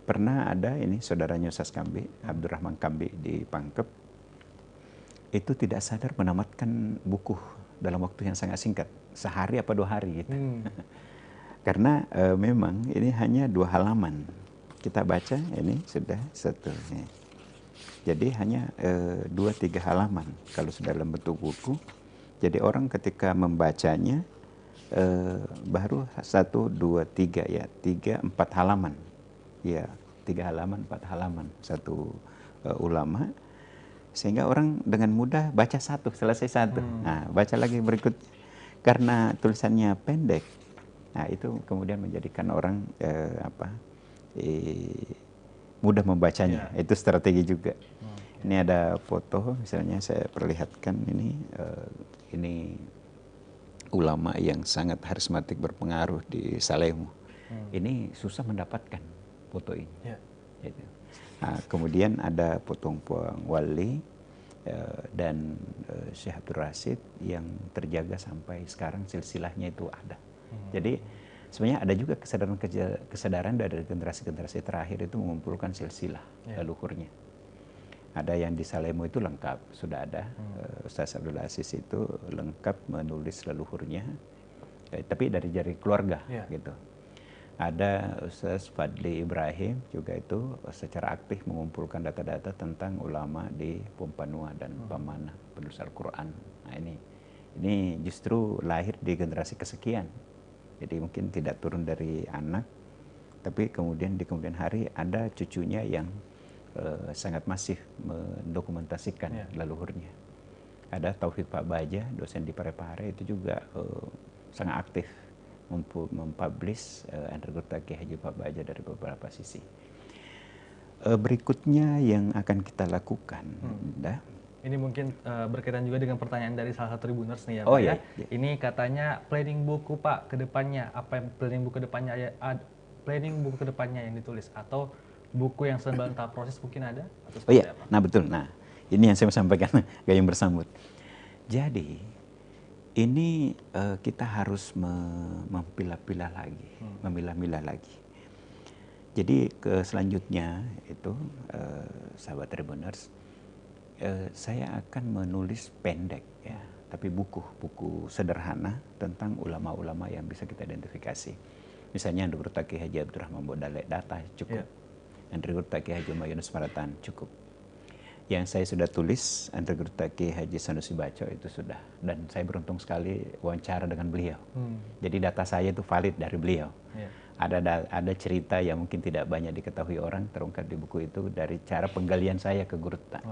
S2: pernah ada ini saudaranya Ustaz Kambi, Abdurrahman Kambi di Pangkep, itu tidak sadar menamatkan buku dalam waktu yang sangat singkat, sehari apa 2 hari gitu. Karena memang ini hanya 2 halaman. Kita baca ini sudah 1. Jadi hanya 2-3 halaman kalau sudah dalam bentuk buku. Jadi orang ketika membacanya baru 1, 2, 3 ya, 3, 4 halaman. Ya, 3 halaman, 4 halaman satu ulama. Sehingga orang dengan mudah baca 1, selesai 1. Nah, baca lagi berikut. Karena tulisannya pendek. Nah, itu kemudian menjadikan orang mudah membacanya. Itu strategi juga. Ini ada foto, misalnya saya perlihatkan ini ulama yang sangat harismatik berpengaruh di Salemu. Ini susah mendapatkan foto ini. Gitu. Nah, kemudian ada potong Puang Wali dan Syekh Abdul Rasid yang terjaga sampai sekarang, silsilahnya itu ada. Jadi sebenarnya ada juga kesadaran dari generasi-generasi terakhir itu mengumpulkan silsilah leluhurnya. Ada yang di Salemu itu lengkap, sudah ada. Ustaz Abdul Aziz itu lengkap menulis leluhurnya, tapi dari jari keluarga gitu. Ada Ustaz Fadli Ibrahim juga itu secara aktif mengumpulkan data-data tentang ulama di Pumpanua dan Pamana, penulis Al-Quran. Nah ini justru lahir di generasi kesekian. Jadi mungkin tidak turun dari anak, tapi kemudian di kemudian hari ada cucunya yang sangat masif mendokumentasikan leluhurnya. Ada Taufik Pak Baja, dosen di Parepare, itu juga sangat aktif mempublish Andre Gurta Kiai Haji Pak Baja dari beberapa sisi. Berikutnya yang akan kita lakukan,
S1: ini mungkin berkaitan juga dengan pertanyaan dari salah satu Tribuners nih ya Pak ya. Ini katanya planning buku Pak ke depannya, apa yang planning buku ke depannya yang ditulis, atau buku yang sedang dalam tahap proses mungkin ada? Atau
S2: Oh iya,
S1: seperti apa?
S2: nah betul. Nah, ini yang saya mau sampaikan, gayung bersambut. Jadi, ini kita harus memilah-pilah lagi, memilah-milah lagi. Jadi ke selanjutnya itu, sahabat Tribuners, saya akan menulis pendek ya, tapi buku sederhana tentang ulama-ulama yang bisa kita identifikasi. Misalnya Andrew Gurta Kiai Haji Abdurrahman Bodale, data cukup. Andrew Gurta Kiai Haji Umayun Maratan cukup. Yang saya sudah tulis Andrew Gurta Kiai Haji Sanusi Baco itu sudah, dan saya beruntung sekali wawancara dengan beliau. Jadi data saya itu valid dari beliau. Ada cerita yang mungkin tidak banyak diketahui orang terungkap di buku itu dari cara penggalian saya ke Gurta.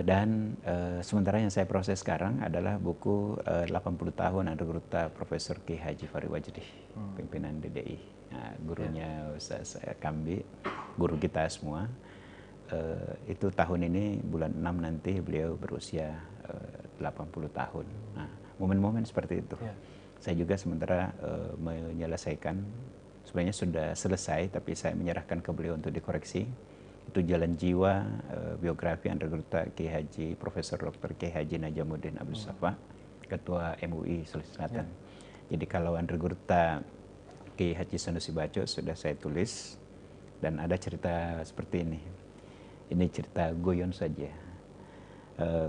S2: Dan sementara yang saya proses sekarang adalah buku 80 tahun Andrew Gurta Profesor Kiai Haji Fari Wajdi, pimpinan DDI. Nah, gurunya Ustaz Kambi, guru kita semua. Itu tahun ini bulan 6 nanti beliau berusia 80 tahun. Nah, momen-momen seperti itu. Saya juga sementara menyelesaikan, sebenarnya sudah selesai tapi saya menyerahkan ke beliau untuk dikoreksi. Itu Jalan Jiwa, biografi Andrew Gurta Kiai Haji Profesor Dr. Kiai Haji Najamuddin Abdul Safa, Ketua MUI Sulawesi Selatan. Jadi kalau Andrew Gurta Kiai Haji Sanusi Baco sudah saya tulis, dan ada cerita seperti ini. Ini cerita guyon saja.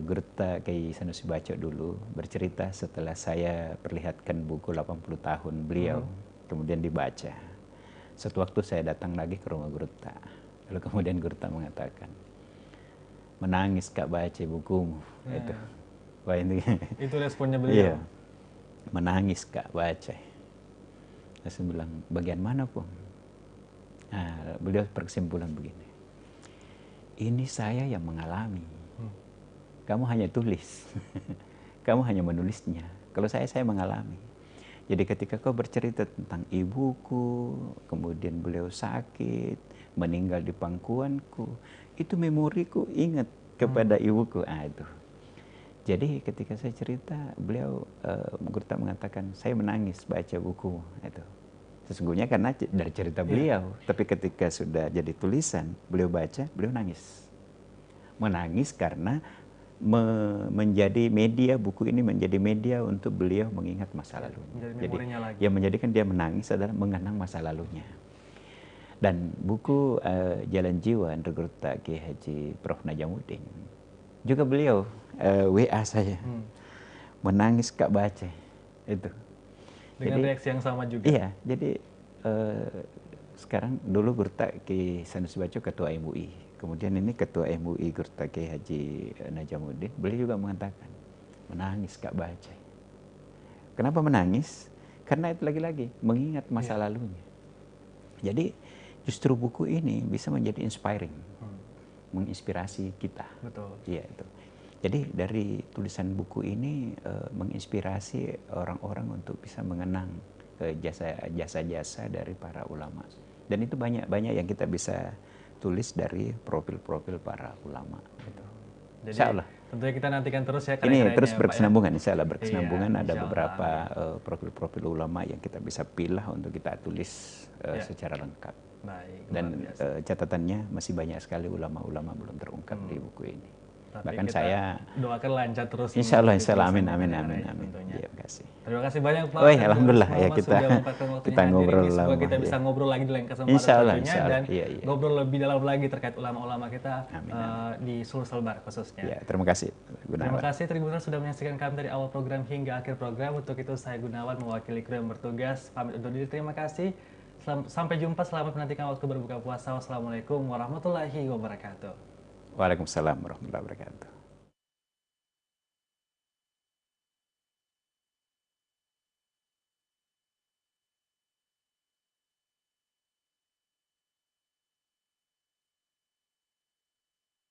S2: Gurta Kiai Sanusi Baco dulu bercerita setelah saya perlihatkan buku 80 tahun beliau, kemudian dibaca. Suatu waktu saya datang lagi ke rumah Gurta. Lalu kemudian Gurta mengatakan, menangis Kak baca bukumu. Itu. Wah,
S1: itu responnya beliau.
S2: Iya. Menangis Kak baca. Saya bilang, bagian mana Pung? Nah, beliau berkesimpulan begini. Ini saya yang mengalami. Kamu hanya tulis. Kamu hanya menulisnya. Kalau saya mengalami. Jadi ketika kau bercerita tentang ibuku, kemudian beliau sakit, meninggal di pangkuanku, itu memoriku ingat kepada ibuku. Itu. Jadi ketika saya cerita, beliau Gurta mengatakan, saya menangis baca buku itu. Sesungguhnya karena dari cerita beliau, tapi ketika sudah jadi tulisan, beliau baca, beliau nangis. Menangis karena menjadi media, buku ini menjadi media untuk beliau mengingat masa lalunya. Jadi yang menjadikan dia menangis adalah mengenang masa lalunya. Dan buku Jalan Jiwa Andrew Gurta Kiai Haji Prof. Najamuddin, juga beliau WA saya, menangis Kak baca itu.
S1: Dengan reaksi yang sama juga.
S2: Iya, jadi sekarang dulu Gurta Kiai Sanusi Baco ketua MUI, kemudian ini ketua MUI Gurta Kiai Haji Najamuddin, beliau juga mengatakan menangis Kak baca. Kenapa menangis? Karena itu lagi-lagi mengingat masa lalunya. Jadi justru buku ini bisa menjadi inspiring, menginspirasi kita.
S1: Betul.
S2: Iya itu. Jadi dari tulisan buku ini menginspirasi orang-orang untuk bisa mengenang jasa-jasa dari para ulama. Dan itu banyak yang kita bisa tulis dari profil-profil para ulama. Gitu.
S1: Jadi,
S2: insya Allah.
S1: Tentunya kita nantikan terus ya.
S2: Ini terus berkesinambungan, insya Allah berkesinambungan.
S1: Iya,
S2: ada beberapa profil-profil ulama yang kita bisa pilih untuk kita tulis secara lengkap.
S1: Baik,
S2: dan catatannya masih banyak sekali ulama-ulama belum terungkap di buku ini.
S1: Tapi
S2: bahkan
S1: kita
S2: saya
S1: doakan lancar terus.
S2: Insya Allah, amin. Terima kasih.
S1: Terima kasih banyak Pak.
S2: Alhamdulillah ya, kita ngobrol
S1: lama. Kita bisa ngobrol lagi di lain kesempatan
S2: insya Allah,
S1: dan ngobrol
S2: iya.
S1: lebih dalam lagi terkait ulama-ulama kita di Sulsel Bar khususnya.
S2: Ya, terima kasih
S1: Terima
S2: Gunawan.
S1: kasih Tribuners sudah menyaksikan kami dari awal program hingga akhir program. Untuk itu saya Gunawan mewakili kru yang bertugas pamit undur diri. Terima kasih. Sampai jumpa, selamat menantikan waktu berbuka puasa. Wassalamualaikum warahmatullahi wabarakatuh.
S2: Waalaikumsalam warahmatullahi wabarakatuh.